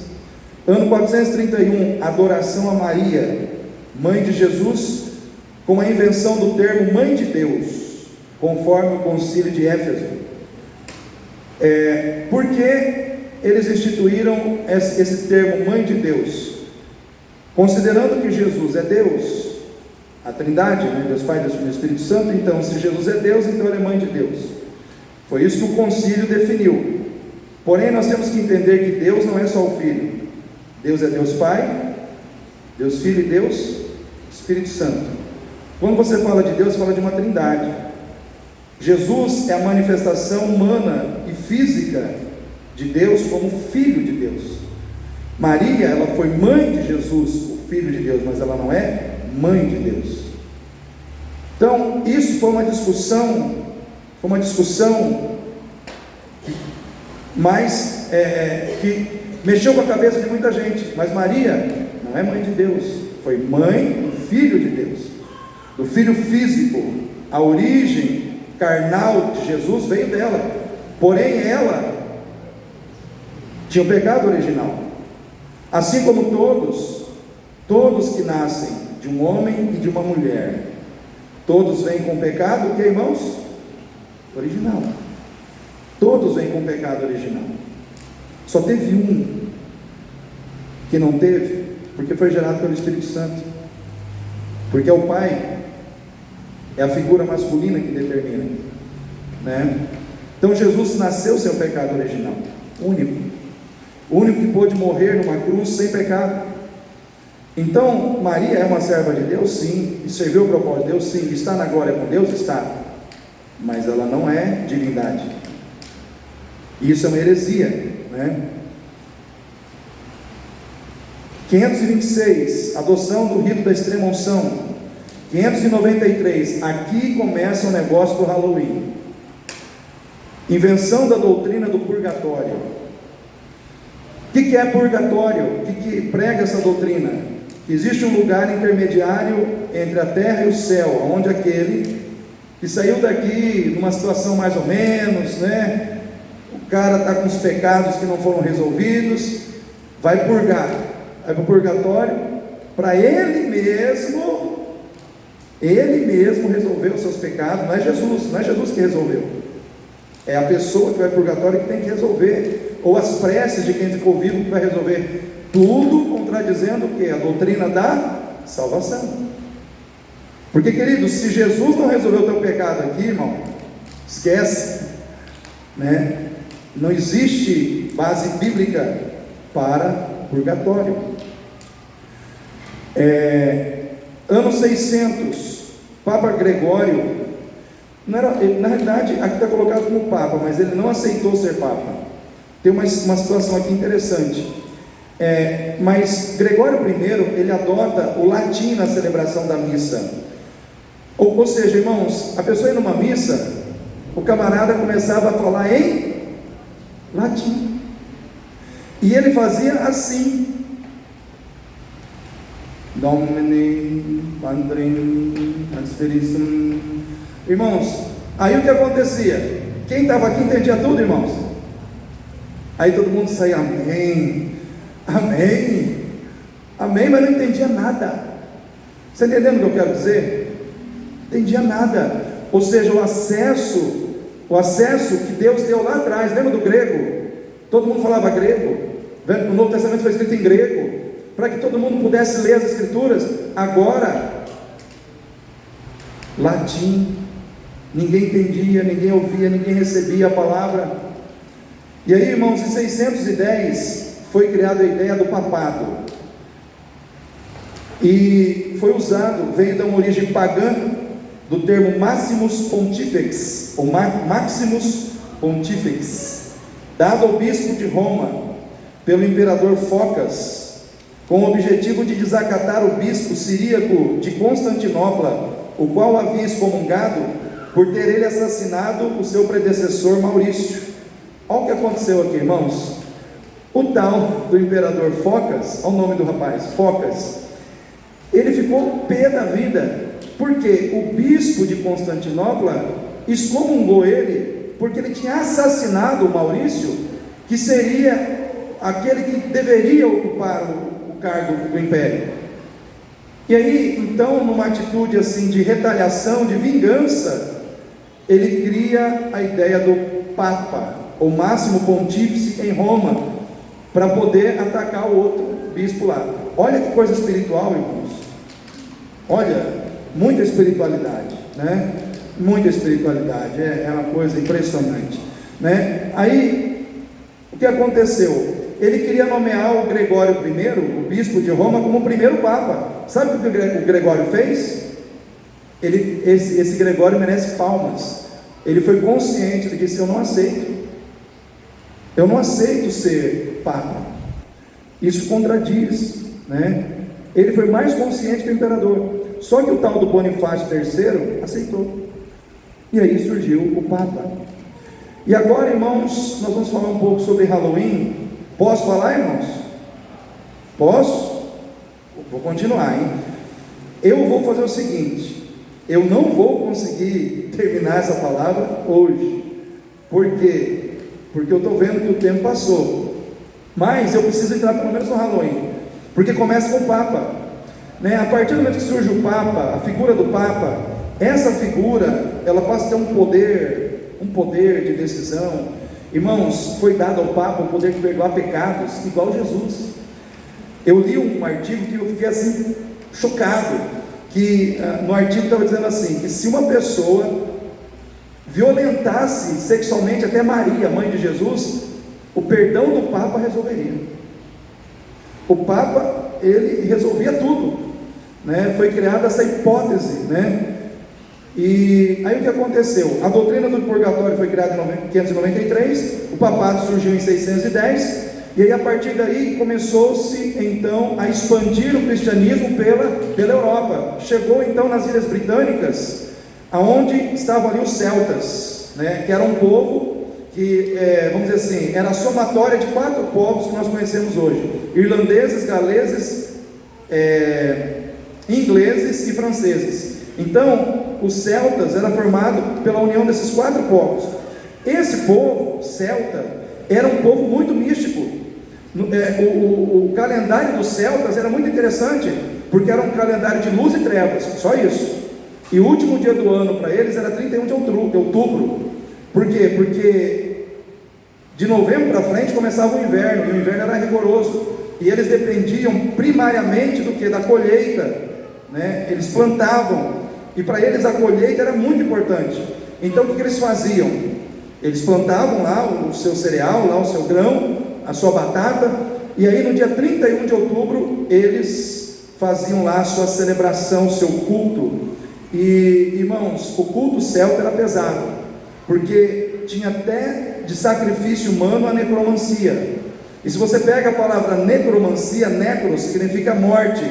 Ano 431, adoração a Maria, mãe de Jesus, com a invenção do termo mãe de Deus, conforme o concílio de Éfeso. Por que eles instituíram esse termo mãe de Deus? Considerando que Jesus é Deus, a Trindade, Deus Pai, Deus Filho e Espírito Santo, então se Jesus é Deus, então ele é mãe de Deus. Foi isso que o concílio definiu. Porém, nós temos que entender que Deus não é só o Filho. Deus é Deus Pai, Deus Filho e Deus Espírito Santo. Quando você fala de Deus, fala de uma Trindade. Jesus é a manifestação humana e física de Deus como Filho de Deus. Maria, ela foi mãe de Jesus, o Filho de Deus, mas ela não é mãe de Deus. Então, isso foi uma discussão que mexeu com a cabeça de muita gente. Mas Maria não é mãe de Deus, foi mãe do Filho de Deus, do Filho físico. A origem carnal de Jesus veio dela, porém ela tinha o pecado original, assim como todos que nascem de um homem e de uma mulher, todos vêm com pecado, que irmãos? Original. Todos vêm com pecado original. Só teve um que não teve, porque foi gerado pelo Espírito Santo, porque é o Pai, é a figura masculina que determina, Então Jesus nasceu sem o pecado original, o único que pôde morrer numa cruz sem pecado. Então Maria é uma serva de Deus, sim, e serviu o propósito de Deus, sim, está na glória com Deus, está, mas ela não é divindade. Isso é uma heresia, 526, adoção do rito da extrema unção. 593, aqui começa o negócio do Halloween. Invenção da doutrina do purgatório. O que é purgatório? O que prega essa doutrina? Que existe um lugar intermediário entre a terra e o céu, onde aquele que saiu daqui numa situação mais ou menos, o cara está com os pecados que não foram resolvidos, vai purgar, vai para o purgatório, para ele mesmo resolver os seus pecados. Não é Jesus que resolveu, é a pessoa que vai para o purgatório que tem que resolver, ou as preces de quem ficou vivo que vai resolver. Tudo contradizendo o que? A doutrina da salvação. Porque, queridos, se Jesus não resolveu o teu pecado aqui, irmão, esquece, não existe base bíblica para purgatório. Ano 600, Papa Gregório, na realidade aqui está colocado como Papa, mas ele não aceitou ser Papa. Tem uma situação aqui interessante. Mas Gregório I, ele adota o latim na celebração da missa. Ou seja, irmãos, a pessoa ia numa missa, o camarada começava a falar em latim, e ele fazia assim. Domini, Pandrim, Spiritum. Irmãos, aí o que acontecia? Quem estava aqui entendia tudo, irmãos? Aí todo mundo saía, amém, amém, amém, mas não entendia nada. Você entendendo o que eu quero dizer? Não entendia nada. Ou seja, o acesso que Deus deu lá atrás, lembra do grego? Todo mundo falava grego, o Novo Testamento foi escrito em grego, para que todo mundo pudesse ler as Escrituras. Agora, latim, ninguém entendia, ninguém ouvia, ninguém recebia a palavra. E aí, irmãos, em 610 foi criada a ideia do papado, e foi usado, veio de uma origem pagã, do termo Maximus Pontifex, ou Maximus Pontifex, dado ao bispo de Roma pelo imperador Focas, com o objetivo de desacatar o bispo siríaco de Constantinopla, o qual havia excomungado por ter ele assassinado o seu predecessor Maurício. Olha o que aconteceu aqui, irmãos. O tal do imperador Focas, olha o nome do rapaz, Focas, ele ficou pé da vida, porque o bispo de Constantinopla excomungou ele, porque ele tinha assassinado o Maurício, que seria aquele que deveria ocupar o cargo do império. E aí, então, numa atitude assim de retaliação, de vingança, ele cria a ideia do Papa, o máximo pontífice em Roma, para poder atacar o outro bispo lá. Olha que coisa espiritual, irmãos. Olha, muita espiritualidade, né? Muita espiritualidade, é uma coisa impressionante, né? Aí, o que aconteceu? Ele queria nomear o Gregório I, o bispo de Roma, como o primeiro papa. Sabe o que o Gregório fez? Esse Gregório merece palmas. Ele foi consciente de que eu não aceito ser papa. Isso contradiz, né? Ele foi mais consciente que o imperador. Só que o tal do Bonifácio III aceitou. E aí surgiu o Papa. E agora, irmãos, nós vamos falar um pouco sobre Halloween. Posso falar, irmãos? Posso? Vou continuar, hein? Eu vou fazer o seguinte: eu não vou conseguir terminar essa palavra hoje. Por quê? Porque eu estou vendo que o tempo passou. Mas eu preciso entrar pelo menos no Halloween, porque começa com o Papa, né? A partir do momento que surge o Papa, a figura do Papa, essa figura, ela passa a ter um poder de decisão. Irmãos, foi dado ao Papa o poder de perdoar pecados, igual Jesus. Eu li um artigo que eu fiquei assim, chocado, que no artigo estava dizendo assim, que se uma pessoa violentasse sexualmente até Maria, mãe de Jesus, o perdão do Papa resolveria. O Papa, ele resolvia tudo, né? Foi criada essa hipótese, né? E aí o que aconteceu? A doutrina do purgatório foi criada em 593, o papado surgiu em 610, e aí a partir daí começou-se então a expandir o cristianismo pela Europa. Chegou então nas Ilhas Britânicas, aonde estavam ali os celtas, né? Que era um povo que, vamos dizer assim, era a somatória de 4 povos que nós conhecemos hoje: irlandeses, galeses, ingleses e franceses. Então, os celtas era formado pela união desses 4 povos. Esse povo celta era um povo muito místico. O calendário dos celtas era muito interessante, porque era um calendário de luz e trevas, só isso. E o último dia do ano para eles era 31 de outubro. Por quê? Porque de novembro para frente começava o inverno, e o inverno era rigoroso, e eles dependiam primariamente do que? Da colheita, né? Eles plantavam, e para eles a colheita era muito importante. Então o que eles faziam? Eles plantavam lá o seu cereal, lá o seu grão, a sua batata, e aí no dia 31 de outubro eles faziam lá a sua celebração, o seu culto. E irmãos, o culto celta era pesado, porque tinha até de sacrifício humano a necromancia. E se você pega a palavra necromancia, necros significa morte,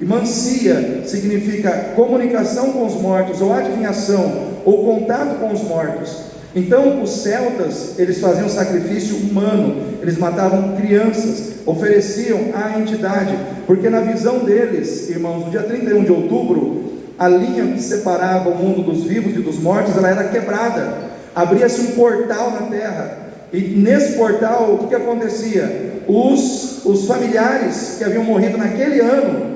e mancia significa comunicação com os mortos, ou adivinhação, ou contato com os mortos. Então os celtas, eles faziam sacrifício humano, eles matavam crianças, ofereciam à entidade, porque na visão deles, irmãos, no dia 31 de outubro, a linha que separava o mundo dos vivos e dos mortos, ela era quebrada, abria-se um portal na terra, e nesse portal, o que acontecia? Os familiares que haviam morrido naquele ano,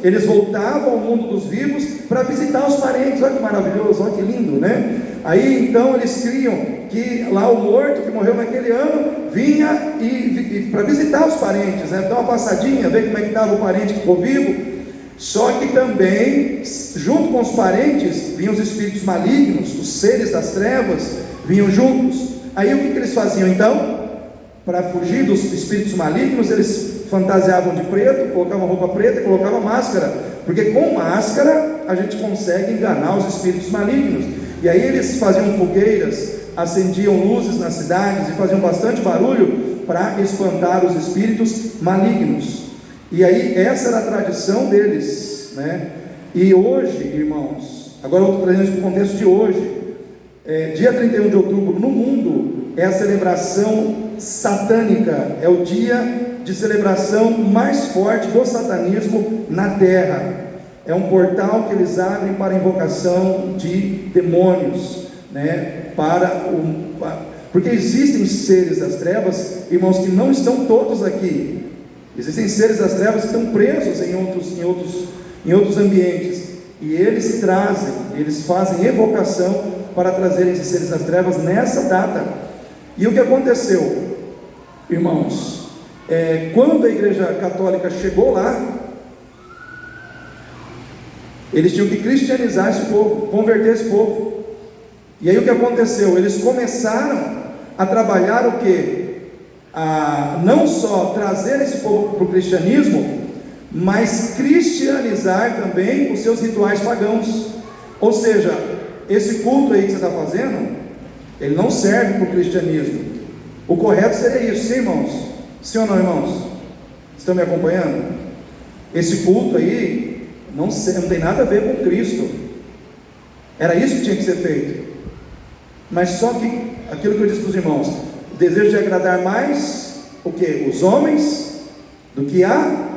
eles voltavam ao mundo dos vivos para visitar os parentes. Olha que maravilhoso, olha que lindo, né? Aí então eles criam que lá o morto que morreu naquele ano vinha e para visitar os parentes, né? Dar uma passadinha, ver como é que estava o parente que ficou vivo. Só que também, junto com os parentes, vinham os espíritos malignos, os seres das trevas, vinham juntos. Aí o que eles faziam então? Para fugir dos espíritos malignos, eles fantasiavam de preto, colocavam roupa preta e colocavam máscara, porque com máscara a gente consegue enganar os espíritos malignos. E aí eles faziam fogueiras, acendiam luzes nas cidades e faziam bastante barulho para espantar os espíritos malignos. E aí essa era a tradição deles, né? E hoje, irmãos, agora eu estou trazendo isso para o contexto de hoje, dia 31 de outubro no mundo é a celebração satânica, é o dia de celebração mais forte do satanismo na terra. É um portal que eles abrem para a invocação de demônios, né? Porque existem seres das trevas, irmãos, que não estão todos aqui. Existem seres das trevas que estão presos em outros ambientes, e eles trazem, eles fazem evocação para trazerem esses seres das trevas nessa data. E o que aconteceu, irmãos, quando a Igreja Católica chegou lá, eles tinham que cristianizar esse povo, converter esse povo. E aí o que aconteceu? Eles começaram a trabalhar o quê? Não só trazer esse povo para o cristianismo, mas cristianizar também os seus rituais pagãos. Ou seja, esse culto aí que você está fazendo, ele não serve para o cristianismo. O correto seria isso, sim, irmãos? Sim ou não, irmãos? Estão me acompanhando? Esse culto aí não tem nada a ver com Cristo. Era isso que tinha que ser feito. Mas só que, aquilo que eu disse para os irmãos, o desejo de agradar mais o que? Os homens do que a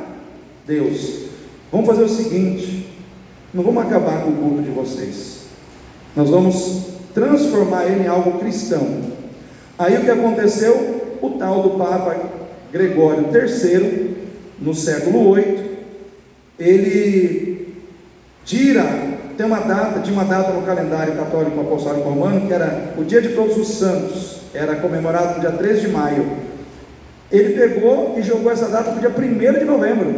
Deus. Vamos fazer o seguinte: não vamos acabar com o culto de vocês, nós vamos transformar ele em algo cristão. Aí o que aconteceu? O tal do Papa Gregório III, no século 8, ele tinha uma data no calendário católico apostólico romano, que era o dia de Todos os Santos, era comemorado no dia 3 de maio. Ele pegou e jogou essa data para o dia 1º de novembro.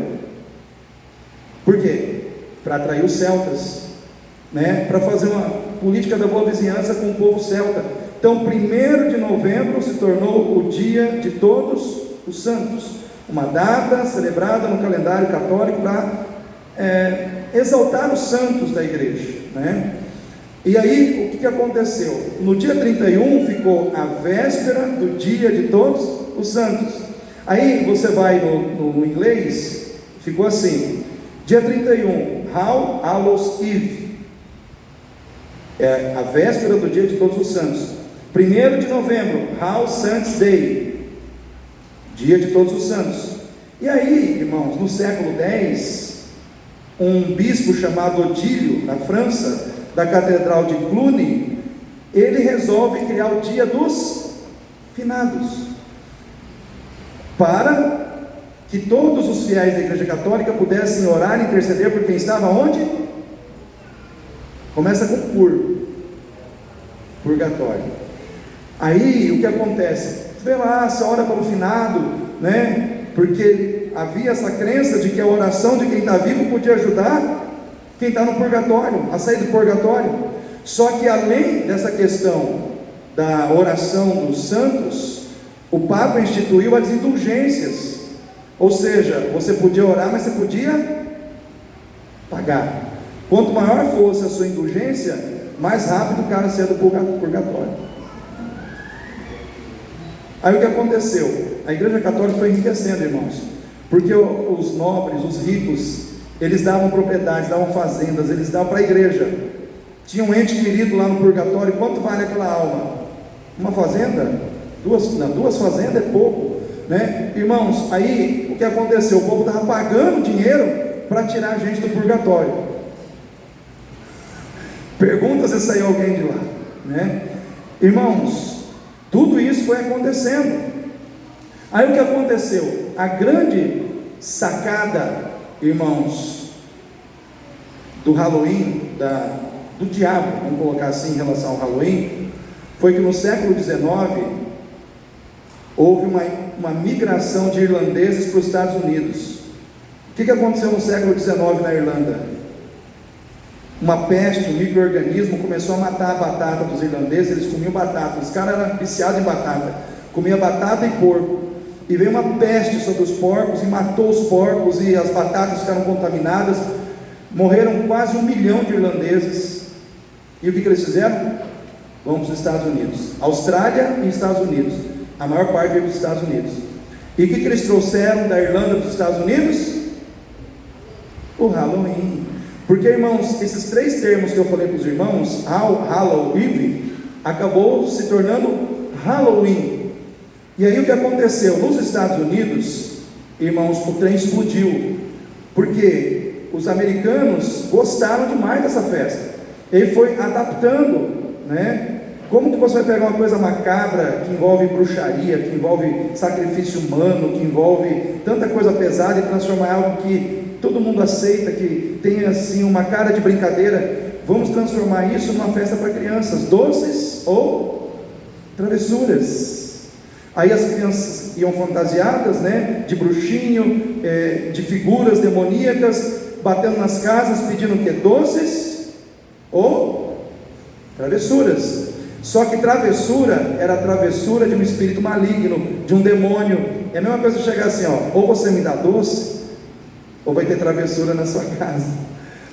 Por quê? Para atrair os celtas, né? Para fazer uma política da boa vizinhança com o povo celta. Então 1º de novembro se tornou o dia de Todos os Santos, uma data celebrada no calendário católico para exaltar os santos da igreja, né? E aí o que aconteceu? No dia 31 ficou a véspera do dia de Todos os Santos. Aí você vai no inglês, ficou assim: dia 31, All Hallows Eve, a véspera do dia de Todos os Santos. 1º de novembro, All Saints Day, dia de Todos os Santos. E aí, irmãos, no século X, um bispo chamado Odílio, na França, da Catedral de Cluny, ele resolve criar o dia dos finados, para que todos os fiéis da Igreja Católica pudessem orar e interceder por quem estava onde? Começa com purgatório. Aí o que acontece? Vê lá, você ora pelo finado, né? Porque havia essa crença de que a oração de quem está vivo podia ajudar quem está no purgatório, a sair do purgatório. Só que além dessa questão da oração dos santos, o Papa instituiu as indulgências. Ou seja, você podia orar, mas você podia pagar. Quanto maior fosse a sua indulgência, mais rápido o cara saia do purgatório. Aí o que aconteceu? A Igreja Católica foi enriquecendo, irmãos, porque os nobres, os ricos, eles davam propriedades, davam fazendas, eles davam para a igreja. tinha um ente querido lá no purgatório. Quanto vale aquela alma? Uma fazenda? Duas fazendas é pouco, né? Irmãos, aí o que aconteceu? O povo estava pagando dinheiro para tirar a gente do purgatório. Pergunta se saiu alguém de lá, né? Irmãos, tudo isso foi acontecendo. Aí o que aconteceu? A grande sacada, irmãos, do Halloween, do diabo, vamos colocar assim em relação ao Halloween, foi que no século XIX houve uma migração de irlandeses para os Estados Unidos. O que aconteceu no século XIX na Irlanda? Uma peste, um micro-organismo começou a matar a batata dos irlandeses. Eles comiam batata, os caras eram viciados em batata, comiam batata e porco, e veio uma peste sobre os porcos e matou os porcos, e as batatas ficaram contaminadas. Morreram quase 1 milhão de irlandeses. E o que eles fizeram? Vamos para os Estados Unidos. Austrália e Estados Unidos. A maior parte veio para os Estados Unidos. E o que eles trouxeram da Irlanda para os Estados Unidos? O Halloween. Porque, irmãos, esses 3 termos que eu falei para os irmãos, Halloween, acabou se tornando Halloween. E aí o que aconteceu? Nos Estados Unidos, irmãos, o trem explodiu. Porque os americanos gostaram demais dessa festa. Ele foi adaptando, né? Como que você vai pegar uma coisa macabra, que envolve bruxaria, que envolve sacrifício humano, que envolve tanta coisa pesada, e transformar em algo que todo mundo aceita, que tem assim uma cara de brincadeira? Vamos transformar isso numa festa para crianças, doces ou travessuras. Aí as crianças iam fantasiadas, né, de bruxinho, de figuras demoníacas, batendo nas casas, pedindo o que? Doces ou travessuras. Só que travessura era a travessura de um espírito maligno, de um demônio. É a mesma coisa chegar assim, ó, ou você me dá doce, ou vai ter travessura na sua casa.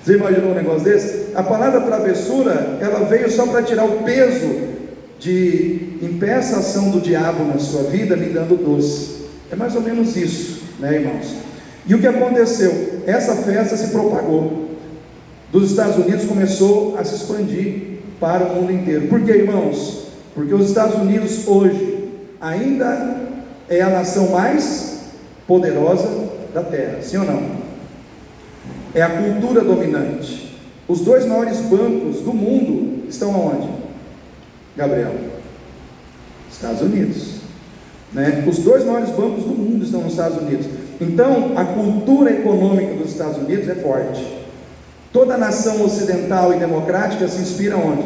Você imaginou um negócio desse? A palavra travessura, ela veio só para tirar o peso de impeça a ação do diabo na sua vida, me dando doce. É mais ou menos isso, né, irmãos? E o que aconteceu? Essa festa se propagou. Dos Estados Unidos começou a se expandir para o mundo inteiro. Por quê, irmãos? Porque os Estados Unidos hoje ainda é a nação mais poderosa da terra, sim ou não? É a cultura dominante. Os 2 maiores bancos do mundo estão aonde? Gabriel? Estados Unidos, né? Os 2 maiores bancos do mundo estão nos Estados Unidos. Então a cultura econômica dos Estados Unidos é forte. Toda nação ocidental e democrática se inspira onde?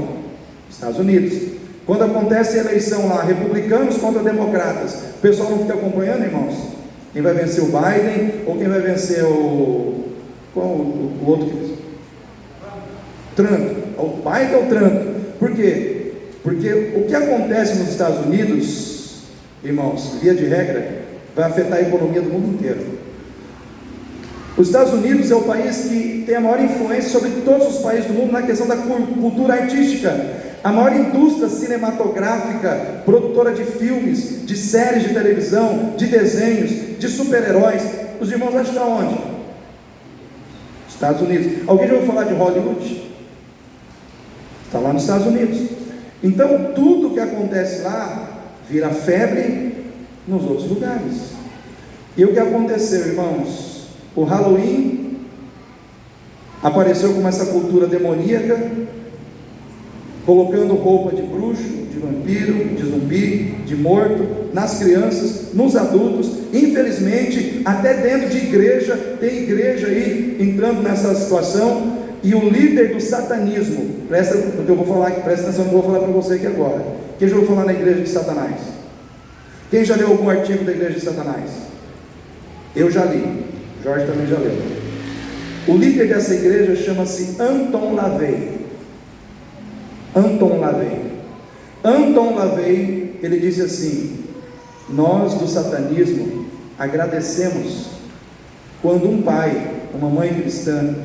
Estados Unidos. Quando acontece a eleição lá, republicanos contra democratas, o pessoal não fica acompanhando, irmãos? Quem vai vencer o Biden ou quem vai vencer o outro que... Trump. O Biden ou Trump? Por quê? Porque o que acontece nos Estados Unidos, irmãos, via de regra, vai afetar a economia do mundo inteiro. Os Estados Unidos é o país que tem a maior influência sobre todos os países do mundo na questão da cultura artística. A maior indústria cinematográfica, produtora de filmes, de séries de televisão, de desenhos, de super-heróis. Os irmãos acham que está onde? Estados Unidos. Alguém já ouviu falar de Hollywood? Está lá nos Estados Unidos. Então tudo que acontece lá vira febre nos outros lugares. E o que aconteceu, irmãos? O Halloween apareceu como essa cultura demoníaca, colocando roupa de bruxo, de vampiro, de zumbi, de morto, nas crianças, nos adultos. Infelizmente, até dentro de igreja, tem igreja aí entrando nessa situação. E o líder do satanismo, presta atenção no que eu vou falar aqui, presta atenção no que eu vou falar para você aqui agora. Quem já ouviu falar na igreja de Satanás? Quem já leu algum artigo da igreja de Satanás? Eu já li. Jorge também já leu. O líder dessa igreja chama-se Anton LaVey. Anton LaVey. Anton LaVey, ele disse assim: nós do satanismo agradecemos quando um pai, uma mãe cristã,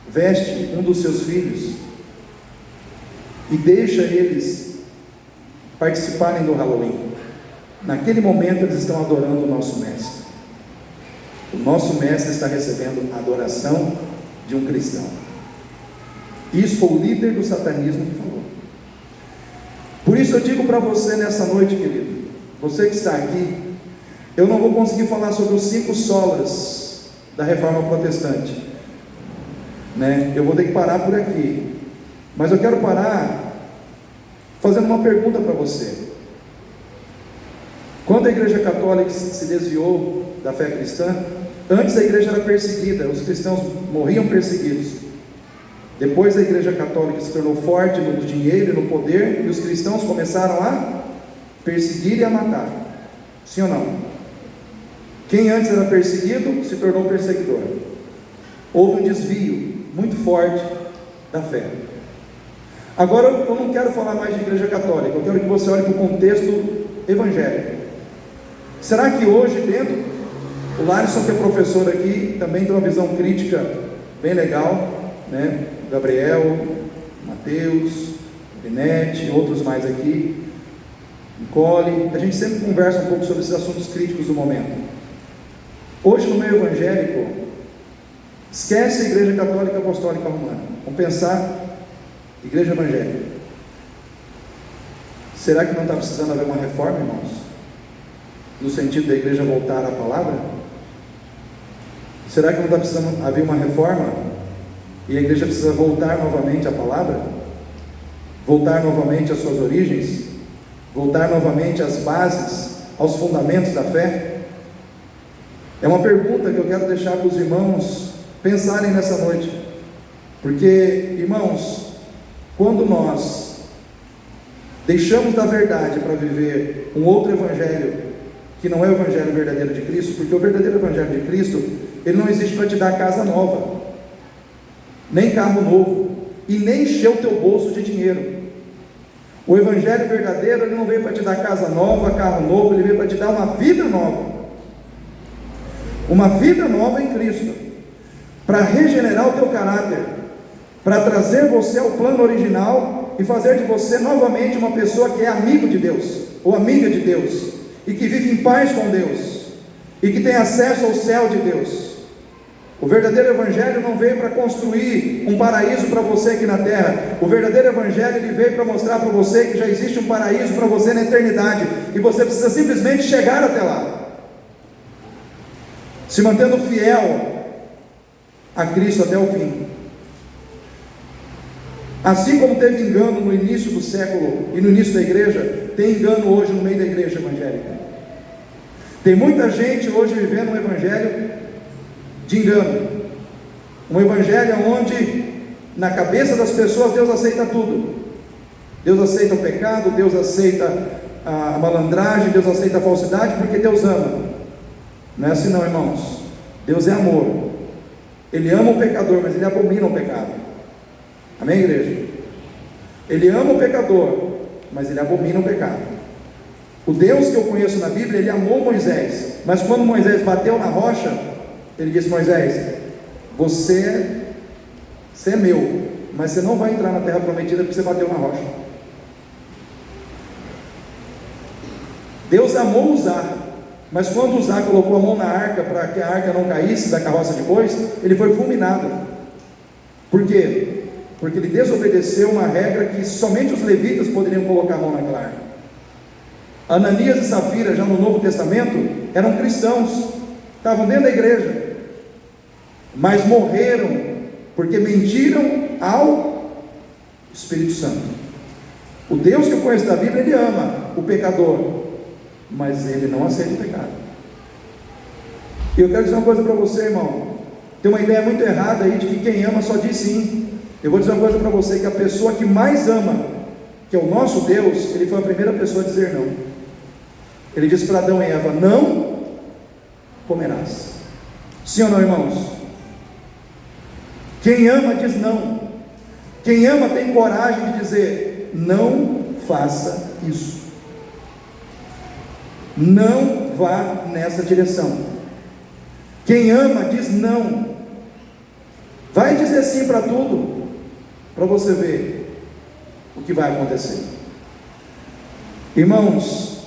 veste um dos seus filhos e deixa eles participarem do Halloween. Naquele momento eles estão adorando o nosso mestre. O nosso mestre está recebendo a adoração de um cristão. Isso foi o líder do satanismo que falou. Por isso eu digo para você nessa noite, querido, você que está aqui, eu não vou conseguir falar sobre os 5 solas da reforma protestante, né? Eu vou ter que parar por aqui, mas eu quero parar fazendo uma pergunta para você. Quando a igreja católica se desviou da fé cristã, antes a igreja era perseguida, os cristãos morriam perseguidos. Depois a igreja católica se tornou forte no dinheiro e no poder, e os cristãos começaram a perseguir e a matar. Sim ou não? Quem antes era perseguido se tornou perseguidor. Houve um desvio muito forte da fé. Agora eu não quero falar mais de igreja católica, eu quero que você olhe para o contexto evangélico. Será que hoje dentro, o Larson, que é professor aqui, também tem uma visão crítica bem legal, né? Gabriel, Mateus, Benete, outros mais aqui, Nicole, a gente sempre conversa um pouco sobre esses assuntos críticos do momento. Hoje no meio evangélico, esquece a igreja católica apostólica romana, vamos pensar igreja evangélica. Será que não está precisando haver uma reforma, irmãos? No sentido da igreja voltar à palavra? Será que não está precisando haver uma reforma? E a igreja precisa voltar novamente à palavra? Voltar novamente às suas origens? Voltar novamente às bases, aos fundamentos da fé? É uma pergunta que eu quero deixar para os irmãos pensarem nessa noite. Porque, irmãos, quando nós deixamos da verdade para viver um outro evangelho, que não é o evangelho verdadeiro de Cristo, porque o verdadeiro evangelho de Cristo, ele não existe para te dar casa nova, nem carro novo, e nem encher o teu bolso de dinheiro. O evangelho verdadeiro, ele não veio para te dar casa nova, carro novo, ele veio para te dar uma vida nova, em Cristo, para regenerar o teu caráter, para trazer você ao plano original e fazer de você novamente uma pessoa que é amigo de Deus, ou amiga de Deus, e que vive em paz com Deus, e que tem acesso ao céu de Deus. O verdadeiro evangelho não veio para construir um paraíso para você aqui na terra. O verdadeiro evangelho, ele veio para mostrar para você que já existe um paraíso para você na eternidade, e você precisa simplesmente chegar até lá, se mantendo fiel a Cristo até o fim. Assim como teve engano no início do século e no início da igreja, tem engano hoje no meio da igreja evangélica. Tem muita gente hoje vivendo um evangelho de engano, um evangelho onde na cabeça das pessoas Deus aceita tudo. Deus aceita o pecado, Deus aceita a malandragem, Deus aceita a falsidade, porque Deus ama. Não é assim não, irmãos. Deus é amor. Ele ama o pecador, mas Ele abomina o pecado. Amém, igreja? Ele ama o pecador, mas Ele abomina o pecado. O Deus que eu conheço na Bíblia, Ele amou Moisés, mas quando Moisés bateu na rocha, Ele disse: Moisés, você é meu, mas você não vai entrar na terra prometida porque você bateu na rocha. Deus amou Uzá, mas quando Uzá colocou a mão na arca para que a arca não caísse da carroça de bois, ele foi fulminado. Por quê? Porque ele desobedeceu uma regra que somente os levitas poderiam colocar a mão naquela arca. Ananias e Safira, já no Novo Testamento, eram cristãos, estavam dentro da igreja, mas morreram porque mentiram ao Espírito Santo. O Deus que eu conheço da Bíblia, Ele ama o pecador, mas Ele não aceita o pecado. E eu quero dizer uma coisa para você, irmão. Tem uma ideia muito errada aí de que quem ama só diz sim. Eu vou dizer uma coisa para você, que a pessoa que mais ama, que é o nosso Deus, Ele foi a primeira pessoa a dizer não. Ele disse para Adão e Eva: não comerás. Sim ou não, irmãos? Quem ama diz não. Quem ama tem coragem de dizer: não faça isso, não vá nessa direção. Quem ama diz não. Vai dizer sim para tudo, para você ver o que vai acontecer. Irmãos,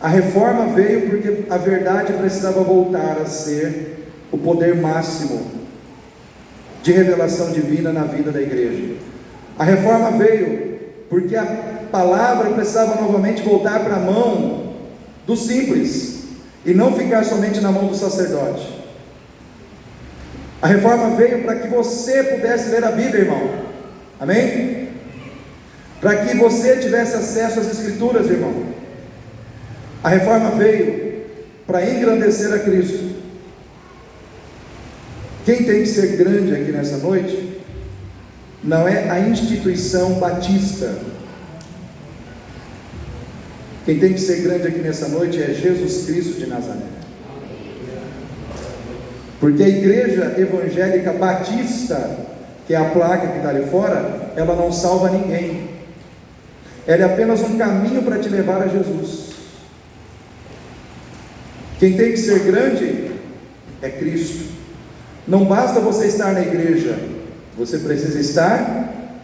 a reforma veio porque a verdade precisava voltar a ser o poder máximo de revelação divina na vida da igreja. A reforma veio porque a palavra precisava novamente voltar para a mão do simples e não ficar somente na mão do sacerdote. A reforma veio para que você pudesse ler a Bíblia, irmão. Amém? Para que você tivesse acesso às Escrituras, irmão. A reforma veio para engrandecer a Cristo. Quem tem que ser grande aqui nessa noite não é a instituição batista. Quem tem que ser grande aqui nessa noite é Jesus Cristo de Nazaré. Porque a igreja evangélica batista, que é a placa que está ali fora, ela não salva ninguém. Ela é apenas um caminho para te levar a Jesus. Quem tem que ser grande é Cristo. Não basta você estar na igreja, você precisa estar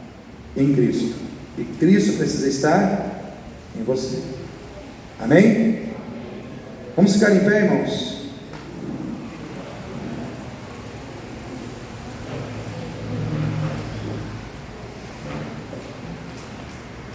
em Cristo, e Cristo precisa estar em você. Amém? Vamos ficar em pé, irmãos?